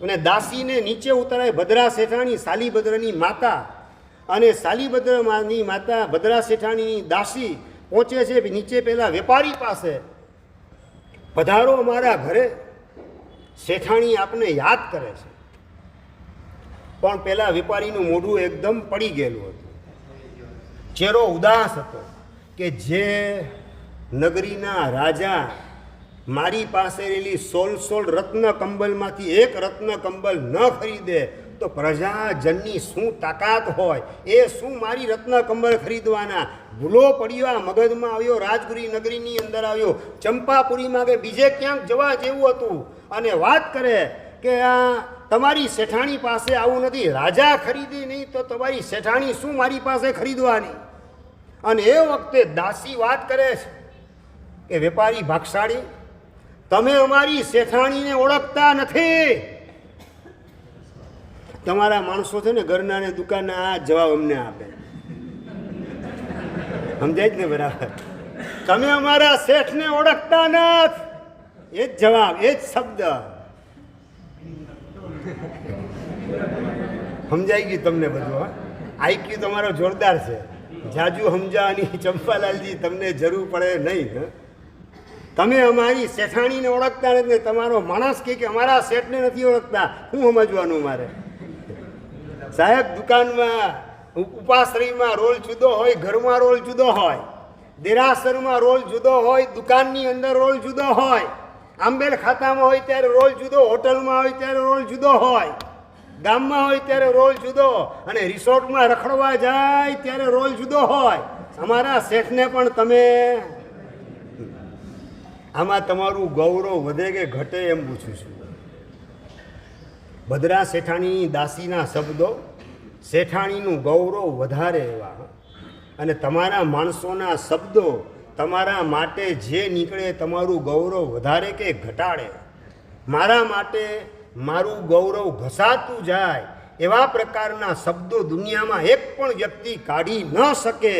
અને દાસીને નીચે ઉતરાય. ભદ્રા શેઠાણી સાલીભદ્રની માતા, અને સાલીભદ્રની માતા ભદ્રા શેઠાણીની દાસી પહોંચે છે નીચે પેલા વેપારી પાસે. પધારો અમારા ઘરે, શેઠાણી આપને યાદ કરે છે. પણ પેલા વેપારીનું મોઢું એકદમ પડી ગયેલું હતું, ચહેરો ઉદાસ હતો કે જે નગરીના રાજા મારી પાસે રહેલી 16 રત્ન કંબલમાંથી એક રત્ન કંબલ ન ખરીદે તો પ્રજાજનની શું તાકાત હોય? એ શું મારી રત્ન કંબલ ખરીદવાના? ભૂલો પડ્યો, આ મગજમાં આવ્યો, રાજગુરી નગરીની અંદર આવ્યો, ચંપાપુરીમાં કે બીજે ક્યાંક જવા જેવું હતું, અને વાત કરે કે આ તમારી શેઠાણી પાસે આવું નથી, રાજા ખરીદી નહીં તો તમારી શેઠાણી શું મારી પાસે ખરીદવાની? અને એ વખતે દાસી વાત કરે છે કે વેપારી ભાગશાળી, તમે અમારી શેઠાણીને ઓળખતા નથી. તમારા માણસો છે ને ઘરના ને દુકાનના આ જવાબ અમને આપે, સમજાય જ ને બરાબર? તમે અમારા શેઠને ઓળખતા નથી, એ જ જવાબ, એ જ શબ્દ. સમજાઈ ગયું તમને બધું? હા, આઈક્યુ તમારો જોરદાર છે. જાજુ સમજાવવાની ચંપાલાલજી તમને જરૂર પડે નહીં. તમે અમારી શેઠાણીને ઓળખતા નથી, તમારો માણસ કે અમારા શેઠને નથી ઓળખતા, શું સમજવાનું મારે? સાહેબ દુકાનમાં ઉપાશ્રયમાં રોલ જુદો હોય, ઘરમાં રોલ જુદો હોય, દેરાસરમાં રોલ જુદો હોય, દુકાનની અંદર રોલ જુદો હોય, આંબેલ ખાતામાં હોય ત્યારે રોલ જુદો, હોટલમાં હોય ત્યારે રોલ જુદો હોય, ગામમાં હોય ત્યારે રોલ જુદો, અને રિસોર્ટમાં રખડવા જાય ત્યારે રોલ જુદો હોય. અમારા શેઠને પણ તમે આમાં તમારું ગૌરવ વધે કે ઘટે એમ પૂછું છું. ભદ્રા શેઠાણીની દાસીના શબ્દો, શેઠાણીનું ગૌરવ વધારે એવા, અને તમારા માણસોના શબ્દો તમારા માટે જે નીકળે તમારું ગૌરવ વધારે કે ઘટાડે. મારા માટે મારું ગૌરવ ઘસાતું જાય એવા પ્રકારના શબ્દો દુનિયામાં એક પણ વ્યક્તિ કાઢી ન શકે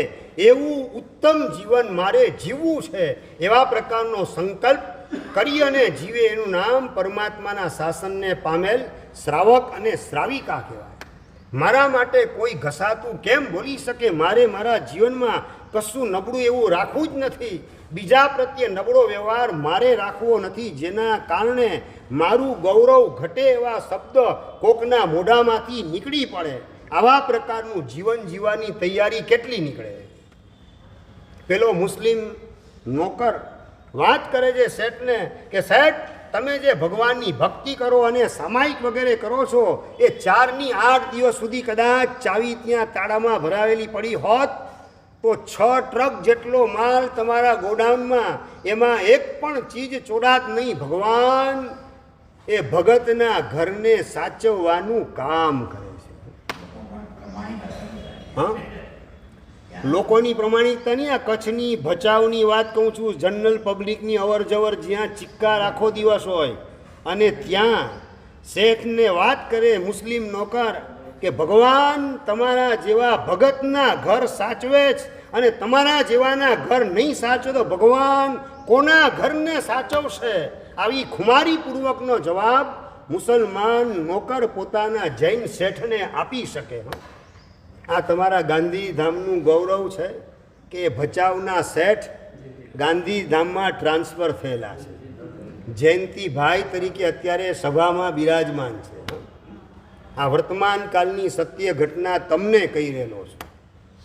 એવું ઉત્તમ જીવન મારે જીવવું છે. એવા પ્રકારનો સંકલ્પ કરી અને જીવે એનું નામ પરમાત્માના શાસનને પામેલ શ્રાવક અને શ્રાવિકા કહેવાય. મારા માટે કોઈ ઘસાતું કેમ બોલી શકે? મારે મારા જીવનમાં કશું નબળું એવું રાખવું જ નથી. બીજા પ્રત્યે નબળો વ્યવહાર મારે રાખવો નથી, જેના કારણે મારું ગૌરવ ઘટે એવા શબ્દ કોકના મોઢામાંથી નીકળી પડે. આવા પ્રકારનું જીવન જીવવાની તૈયારી કેટલી નીકળે. પેલો મુસ્લિમ નોકર વાત કરે છે શેઠને કે શેઠ, તમે જે ભગવાનની ભક્તિ કરો અને સામાયિક વગેરે કરો છો એ 4 ની 8 દિવસ સુધી કદાચ ચાવી ત્યાં તાળામાં ભરાવેલી પડી હોત તો 6 ટ્રક જેટલો માલ તમારા ગોડાઉનમાં, એમાં એક પણ ચીજ ચોરાત નહીં. ભગવાન એ ભગતના ઘરને સાચવવાનું કામ કરે છે. હા, લોકોની પ્રમાણિકતાની આ કચ્છની ભચાઉની વાત કહું છું. જનરલ પબ્લિકની અવર જવર જ્યાં ચિક્કાર આખો દિવસ હોય અને ત્યાં શેઠને વાત કરે મુસ્લિમ નોકર કે ભગવાન તમારા જેવા ભગતના ઘર સાચવે છે અને તમારા જેવાના ઘર નહીં સાચવે તો ભગવાન કોના ઘરને સાચવશે. આવી ખુમારીપૂર્વકનો જવાબ મુસલમાન નોકર પોતાના જૈન શેઠને આપી શકે. આ તમારા ગાંધીધામનું ગૌરવ છે કે ભચાઉના શેઠ ગાંધીધામમાં ટ્રાન્સફર થયેલા છે. જયંતિભાઈ તરીકે અત્યારે સભામાં બિરાજમાન છે. આ વર્તમાન કાળની સત્ય ઘટના તમને કહી રહેલો છું.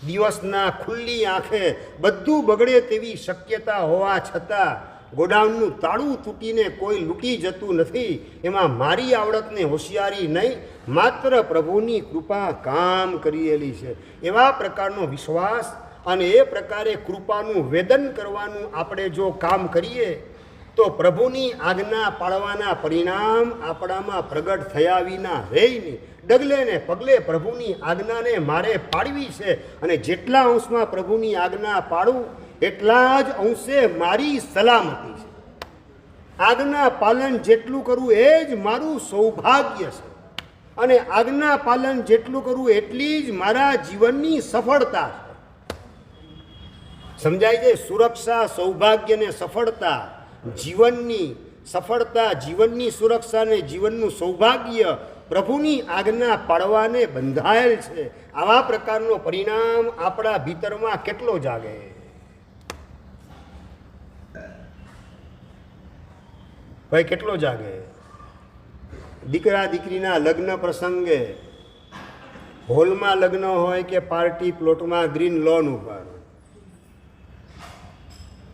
દિવસના ખુલ્લી આંખે બધું બગડે તેવી શક્યતા હોવા છતાં ગોડાઉનનું તાળું તૂટીને કોઈ લૂંટી જતું નથી. એમાં મારી આવડતને હોશિયારી નહીં, માત્ર પ્રભુની કૃપા કામ કરેલી છે. એવા પ્રકારનો વિશ્વાસ અને એ પ્રકારે કૃપાનું વેદન કરવાનું આપણે જો કામ કરીએ તો પ્રભુની આજ્ઞા પાળવાના પરિણામ આપણામાં પ્રગટ થયા વિના રહે નહીં. ડગલે ને પગલે પ્રભુની આજ્ઞાને મારે પાળવી છે અને જેટલા અંશમાં પ્રભુની આજ્ઞા પાળું એટલા જ અંશે મારી સલામતી છે. આજ્ઞા પાલન જેટલું કરવું એ જ મારું સૌભાગ્ય છે અને આજ્ઞા પાલન જેટલું કરવું એટલી જ મારા જીવનની સફળતા છે. સમજાય છે? સુરક્ષા, સૌભાગ્ય ને સફળતા, જીવનની સફળતા, જીવનની સુરક્ષા ને જીવનનું સૌભાગ્ય પ્રભુની આજ્ઞા પાળવાને બંધાયેલ છે. આવા પ્રકારનો પરિણામ આપણા ભીતરમાં કેટલો જાગે. ભાઈ કેટલો જાગે. દીકરા દીકરીના લગ્ન પ્રસંગે હોલમાં લગ્ન હોય કે પાર્ટી પ્લોટમાં ગ્રીન લોન ઉપર,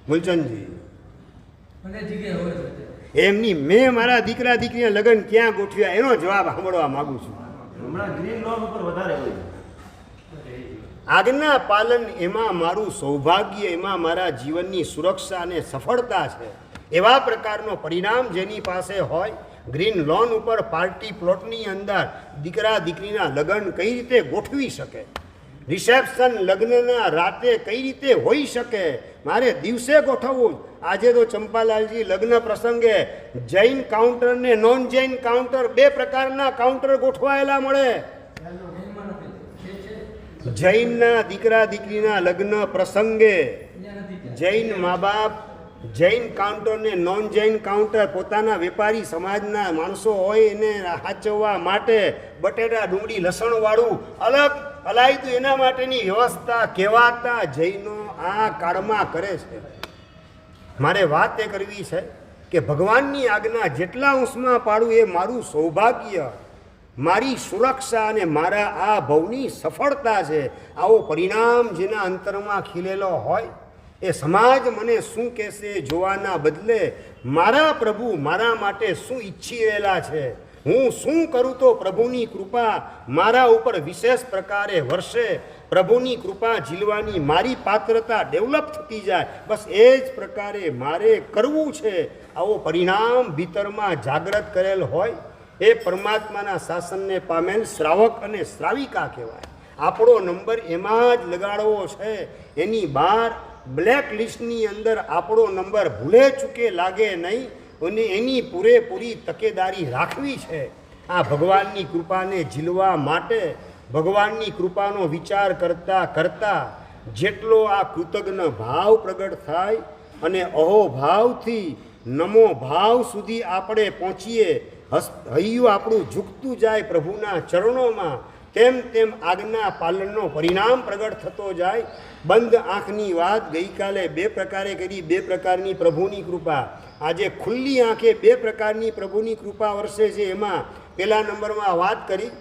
મૂલચંદજી એમની મેં મારા દીકરા દીકરીના લગ્ન ક્યાં ગોઠવ્યા એનો જવાબ સાંભળવા માંગુ છું. હમણાં ગ્રીન લોન ઉપર વધારે હોય. આજ્ઞા પાલન એમાં મારું સૌભાગ્ય, એમાં મારા જીવનની સુરક્ષા અને સફળતા છે. એવા પ્રકારનો પરિણામ જેની પાસે હોય, ગ્રીન લોન ઉપર પાર્ટી પ્લોટની અંદર દીકરા દીકરીના લગ્ન કઈ રીતે ગોઠવી શકે, રિસેપ્શન લગ્નના રાતે કઈ રીતે હોઈ શકે, મારે દિવસે ગોઠવવું. આજે તો ચંપાલાલજી લગ્ન પ્રસંગે જૈન કાઉન્ટર ને નોન જૈન કાઉન્ટર 2 પ્રકારના કાઉન્ટર ગોઠવાયેલા મળે. જૈનના દીકરા દીકરીના લગ્ન પ્રસંગે જૈન મા બાપ જૈન કાઉન્ટર ને નોન જૈન કાઉન્ટર પોતાના વેપારી સમાજના માણસો હોય એને સાચવવા માટે બટેટા ડુંગળી લસણવાળું અલગ અલાયદું એના માટેની વ્યવસ્થા કહેવાતા જૈનો આ કાળમાં કરે છે. મારે વાત એ કરવી છે કે ભગવાનની આજ્ઞા જેટલા અંશમાં પાડું એ મારું સૌભાગ્ય, મારી સુરક્ષા અને મારા આ ભવની સફળતા છે. આવો પરિણામ જેના અંતરમાં ખીલેલો હોય એ સમાજ મને શું કહેશે જોવાના બદલે મારા પ્રભુ મારા માટે શું ઈચ્છી રહેલા છે, હું શું કરું તો પ્રભુની કૃપા મારા ઉપર વિશેષ પ્રકારે વરસે, પ્રભુની કૃપા ઝીલવાની મારી પાત્રતા ડેવલપ થતી જાય, બસ એ જ પ્રકારે મારે કરવું છે. આવો પરિણામ ભીતરમાં જાગૃત કરેલ હોય એ પરમાત્માના શાસનને પામેલ શ્રાવક અને શ્રાવિકા કહેવાય. આપણો નંબર એમાં જ લગાડવો છે. એની બહાર બ્લેક લિસ્ટની અંદર આપણો નંબર ભૂલે ચૂકે લાગે નહીં અને એની પૂરેપૂરી તકેદારી રાખવી છે. આ ભગવાનની કૃપાને ઝીલવા માટે ભગવાનની કૃપાનો વિચાર કરતાં કરતાં જેટલો આ કૃતજ્ઞ ભાવ પ્રગટ થાય અને અહોભાવથી નમો ભાવ સુધી આપણે પહોંચીએ, હૈયું આપણું ઝૂકતું જાય પ્રભુના ચરણોમાં, તેમ તેમ આજ્ઞા પાલનનો પરિણામ પ્રગટ થતો જાય. બંધ આંખની વાત ગઈકાલે 2 પ્રકારે કરી, 2 પ્રકારની પ્રભુની કૃપા. આજે ખુલ્લી આંખે 2 પ્રકારની પ્રભુની કૃપા વરસે છે. એમાં પહેલા નંબરમાં વાત કરી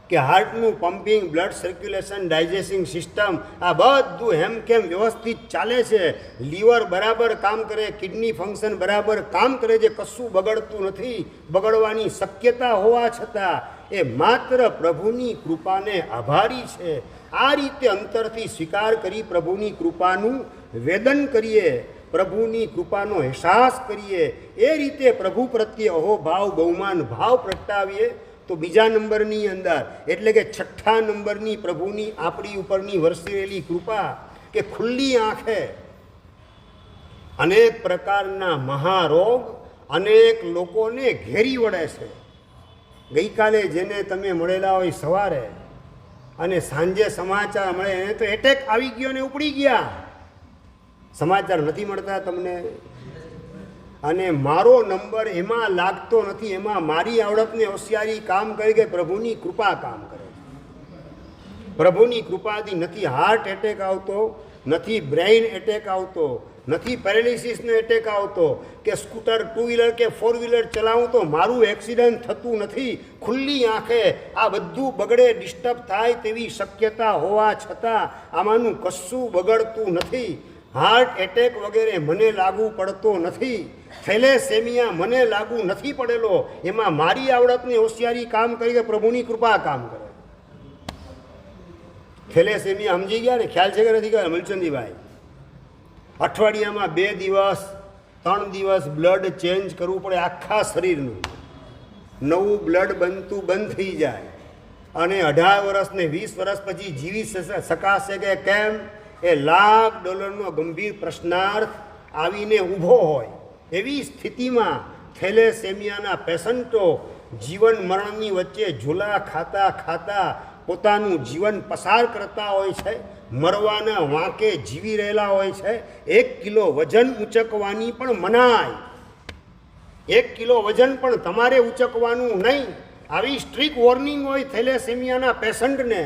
કે હાર્ટનું પમ્પિંગ, બ્લડ સર્ક્યુલેશન, ડાયજેસ્ટિંગ સિસ્ટમ આ બધું હેમખેમ વ્યવસ્થિત ચાલે છે, લીવર બરાબર કામ કરે, કિડની ફંક્શન બરાબર કામ કરે છે, કશું બગડતું નથી. બગડવાની શક્યતા હોવા છતાં એ માત્ર પ્રભુની કૃપાને આભારી છે. આ રીતે અંતરથી સ્વીકાર કરી પ્રભુની કૃપાનું વેદન કરીએ, પ્રભુની કૃપાનો અહેસાસ કરીએ, એ રીતે પ્રભુ પ્રત્યે અહોભાવ બહુમાન ભાવ પ્રગટાવીએ તો બીજા નંબરની અંદર એટલે કે 6ઠ્ઠા નંબરની પ્રભુની આપણી ઉપરની વરસેલી કૃપા કે ખુલ્લી આંખે અનેક પ્રકારના મહારોગ અનેક લોકોને ઘેરી વળે છે. ગઈકાલે જેને તમે મળેલા હોય સવારે અને સાંજે સમાચાર મળે એને તો એટેક આવી ગયો ને ઉપડી ગયા. સમાચાર નથી મળતા તમને? અને મારો નંબર એમાં લાગતો નથી, એમાં મારી આવડતને હોશિયારી કામ કરે કે પ્રભુની કૃપા કામ કરે. પ્રભુની કૃપાથી નથી હાર્ટ એટેક આવતો, નથી બ્રેઇન એટેક આવતો, નથી પેરેલિસિસનો એટેક આવતો, કે સ્કૂટર 2 વ્હીલર કે 4 વ્હીલર ચલાવું તો મારું એક્સિડન્ટ થતું નથી. ખુલ્લી આંખે આ બધું બગડે, ડિસ્ટર્બ થાય તેવી શક્યતા હોવા છતાં આમાંનું કશું બગડતું નથી. હાર્ટ એટેક વગેરે મને લાગુ પડતો નથી. થેલેસેમિયા મને લાગુ નથી પડેલો. એમાં મારી આવડતની હોશિયારી કામ કરી કે પ્રભુની કૃપા કામ કરે. થેલેસેમિયા સમજી ગયા ને? ખ્યાલ છે કે નથી ગયા મલચંદીભાઈ? અઠવાડિયામાં 2 દિવસ 3 દિવસ બ્લડ ચેન્જ કરવું પડે આખા શરીરનું. નવું બ્લડ બનતું બંધ થઈ જાય અને 18 વર્ષ ને 20 વર્ષ પછી જીવી શકાશે કે કેમ એ $1,00,000 ગંભીર પ્રશ્નાર્થ આવીને ઊભો હોય. એવી સ્થિતિમાં થેલેસેમિયાના પેશન્ટો જીવન મરણની વચ્ચે ઝૂલા ખાતા ખાતા પોતાનું જીવન પસાર કરતા હોય છે, મરવાના વાંકે જીવી રહેલા હોય છે. 1 કિલો વજન ઊંચકવાની પણ મનાય. 1 કિલો વજન પણ તમારે ઊંચકવાનું નહીં. આવી સ્ટ્રિક્ટ વોર્નિંગ હોય થેલેસેમિયાના પેશન્ટને.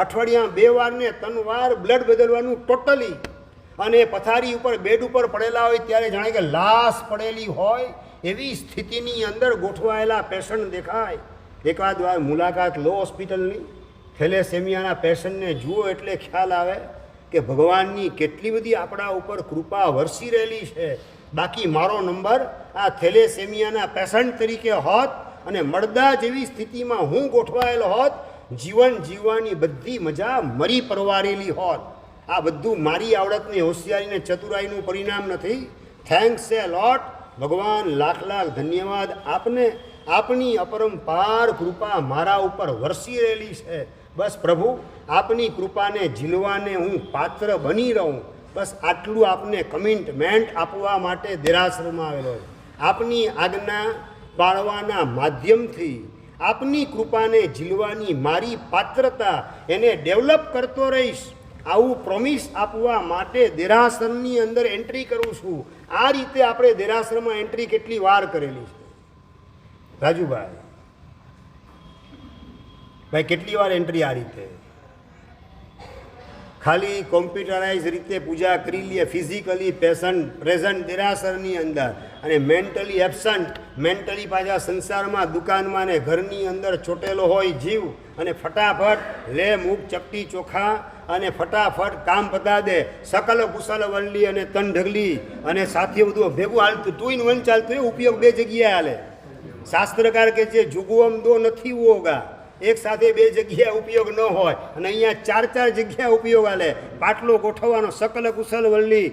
અઠવાડિયામાં 2 વાર ને 3 વાર બ્લડ બદલવાનું ટોટલી. અને પથારી ઉપર બેડ ઉપર પડેલા હોય ત્યારે જાણે કે લાશ પડેલી હોય એવી સ્થિતિની અંદર ગોઠવાયેલા પેશન્ટ દેખાય. એકાદ વાર મુલાકાત લો હોસ્પિટલની. થેલેસેમિયાના પેશન્ટને જુઓ એટલે ખ્યાલ આવે કે ભગવાનની કેટલી બધી આપણા ઉપર કૃપા વરસી રહેલી છે. બાકી મારો નંબર આ થેલેસેમિયાના પેશન્ટ તરીકે હોત અને મળદા જેવી સ્થિતિમાં હું ગોઠવાયેલો હોત, જીવન જીવવાની બધી મજા મરી પરવારેલી હોત. આ બધું મારી આવડતની હોશિયારીને ચતુરાઈનું પરિણામ નથી. થેન્ક્સ એ લોટ. ભગવાન લાખ લાખ ધન્યવાદ આપને. આપની અપરંપાર કૃપા મારા ઉપર વરસી રહેલી છે. બસ પ્રભુ આપની કૃપાને ઝીલવાને હું પાત્ર બની રહું. બસ આટલું આપને કમિટમેન્ટ આપવા માટે દેરાસરમાં આવેલો. આપની આજ્ઞા પાળવાના માધ્યમથી આપની કૃપાને ઝીલવાની મારી પાત્રતા એને ડેવલપ કરતો રહીશ. આવું પ્રોમિસ આપવા માટે દેરાસરની અંદર એન્ટ્રી કરું છું. આ રીતે આપણે દેરાસરમાં એન્ટ્રી કેટલી વાર કરેલી છે રાજુભાઈ? ભાઈ કેટલી વાર એન્ટ્રી આ રીતે? ખાલી કોમ્પ્યુટરાઇઝ રીતે પૂજા કરી લઈએ, ફિઝિકલી પ્રેઝન્ટ દેરાસરની અંદર અને મેન્ટલી એબસન્ટ. મેન્ટલી પાછા સંસારમાં, દુકાનમાં ને ઘરની અંદર ચોટેલો હોય જીવ અને ફટાફટ લે મૂક ચપટી ચોખા અને ફટાફટ કામ પતા દે. સકલ કુશલ વલ્લી અને તન ઢગલી અને સાથે બધું ભેગું હાલતું 2 in 1 ચાલતું. એ ઉપયોગ 2 જગ્યાએ હાલે. શાસ્ત્રકાર કે છે જુગુવમ દો નથી હોગા. એક સાથે 2 જગ્યાએ ઉપયોગ ન હોય અને અહીંયા 4 જગ્યાએ ઉપયોગ હાલે. પાટલો ગોઠવવાનો, સકલ કુશલ વલ્લી,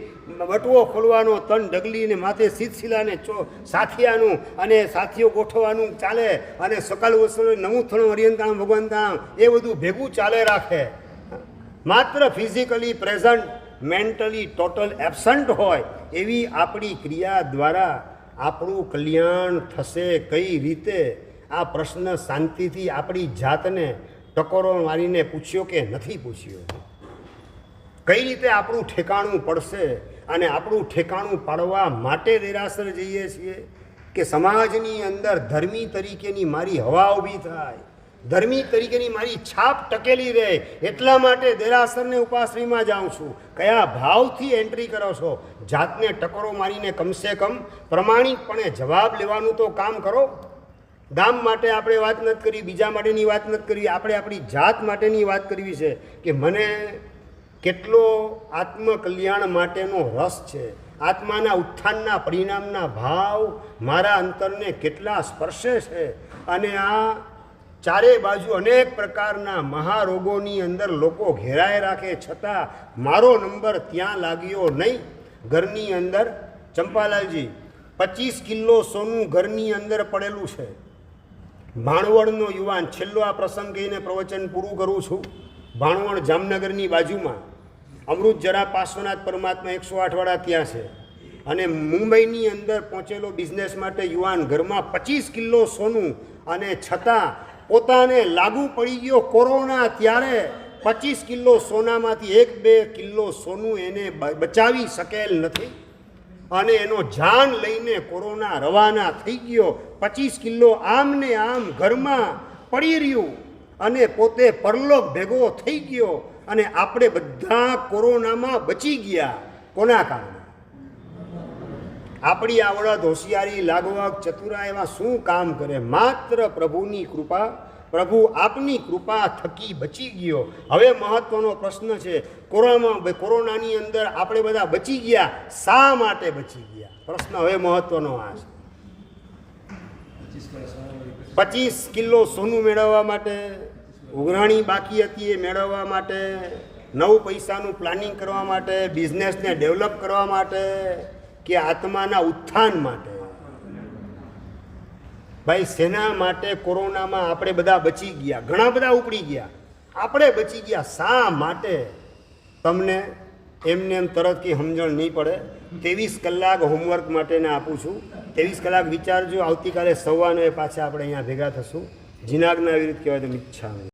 બટવો ખોલવાનો, તન ઢગલી ને માથે શીતશિલાને સાથિયાનું અને સાથીઓ ગોઠવવાનું ચાલે અને સકલ કુશલ 9 હરિયંતામ ભગવંતામ એ બધું ભેગું ચાલે રાખે. માત્ર physically present, mentally total absent હોય એવી આપણી ક્રિયા દ્વારા આપણું કલ્યાણ થશે કઈ રીતે? આ પ્રશ્ન શાંતિથી આપણી જાતને ટકોરો મારીને પૂછ્યો કે નથી પૂછ્યો? કઈ રીતે આપણું ઠેકાણું પડશે? અને આપણું ઠેકાણું પાડવા માટે દેરાસર જઈએ છીએ કે સમાજની અંદર ધર્મી તરીકેની મારી હવા ઊભી થાય, ધર્મી તરીકેની મારી છાપ ટકેલી રહે એટલા માટે દેરાસરને ઉપાશ્રયમાં જાઉં છું. કયા ભાવથી એન્ટ્રી કરો છો? જાતને ટકોરો મારીને કમસે કમ પ્રમાણિકપણે જવાબ લેવાનું તો કામ કરો. ગામ માટે આપણે વાત નથી કરી, બીજા માટેની વાત નથી કરી, આપણે આપણી જાત માટેની વાત કરવી છે કે મને કેટલો આત્મકલ્યાણ માટેનો રસ છે, આત્માના ઉત્થાનના પરિણામના ભાવ મારા અંતરને કેટલા સ્પર્શે છે. અને આ ચારે બાજુ અનેક પ્રકારના મહારોગોની અંદર લોકો ઘેરાય રાખે છતાં મારો નંબર ત્યાં લાગ્યો નહીં. ઘરની અંદર ચંપાલાલજી 25 કિલો સોનું ઘરની અંદર પડેલું છે. ભાણવડનો યુવાન, છેલ્લો આ પ્રસંગ કહીને પ્રવચન પૂરું કરું છું. ભાણવડ જામનગરની બાજુમાં અમૃતજરા પાર્શ્વનાથ પરમાત્મા 108 વાળા ત્યાં છે. અને મુંબઈની અંદર પહોંચેલો બિઝનેસ માટે યુવાન, ઘરમાં 25 કિલો સોનું, અને છતાં પોતાને લાગુ પડી ગયો કોરોના. ત્યારે 25 કિલો સોનામાંથી 1-2 કિલો સોનું એને બચાવી શકેલ નથી, અને એનો જાન લઈને કોરોના રવાના થઈ ગયો. 25 કિલો આમ ને આમ ઘરમાં પડી રહ્યું, અને પોતે પરલોક ભેગો થઈ ગયો. અને આપણે બધા કોરોનામાં બચી ગયા. કોના કારણે? આપણી આવડત, હોશિયારી, લાગવગ, ચતુરાઈ એમાં શું કામ કરે? માત્ર પ્રભુની કૃપા. પ્રભુ આપની કૃપા થકી બચી ગયો. હવે મહત્વનો પ્રશ્ન છે, કોરોનાની અંદર આપણે બધા બચી ગયા, શા માટે બચી ગયા? પ્રશ્ન હવે મહત્વનો આ છે. 25 કિલો સોનું મેળવવા માટે, ઉઘરાણી બાકી હતી એ મેળવવા માટે, 9 પૈસાનું પ્લાનિંગ કરવા માટે, બિઝનેસને ડેવલપ કરવા માટે, કે આત્માના ઉત્થાન માટે? ભાઈ, શેના માટે કોરોનામાં આપણે બધા બચી ગયા? ઘણા બધા ઉપડી ગયા, આપણે બચી ગયા શા માટે? તમને એમને એમ તરત કંઈ સમજણ નહીં પડે. 23 કલાક હોમવર્ક માટેના આપું છું. 23 કલાક વિચારજો. આવતીકાલે 9:15 પાછા આપણે અહીંયા ભેગા થશું. જીનાગના વિરુદ્ધ કહેવાય તો મિચ્છામી.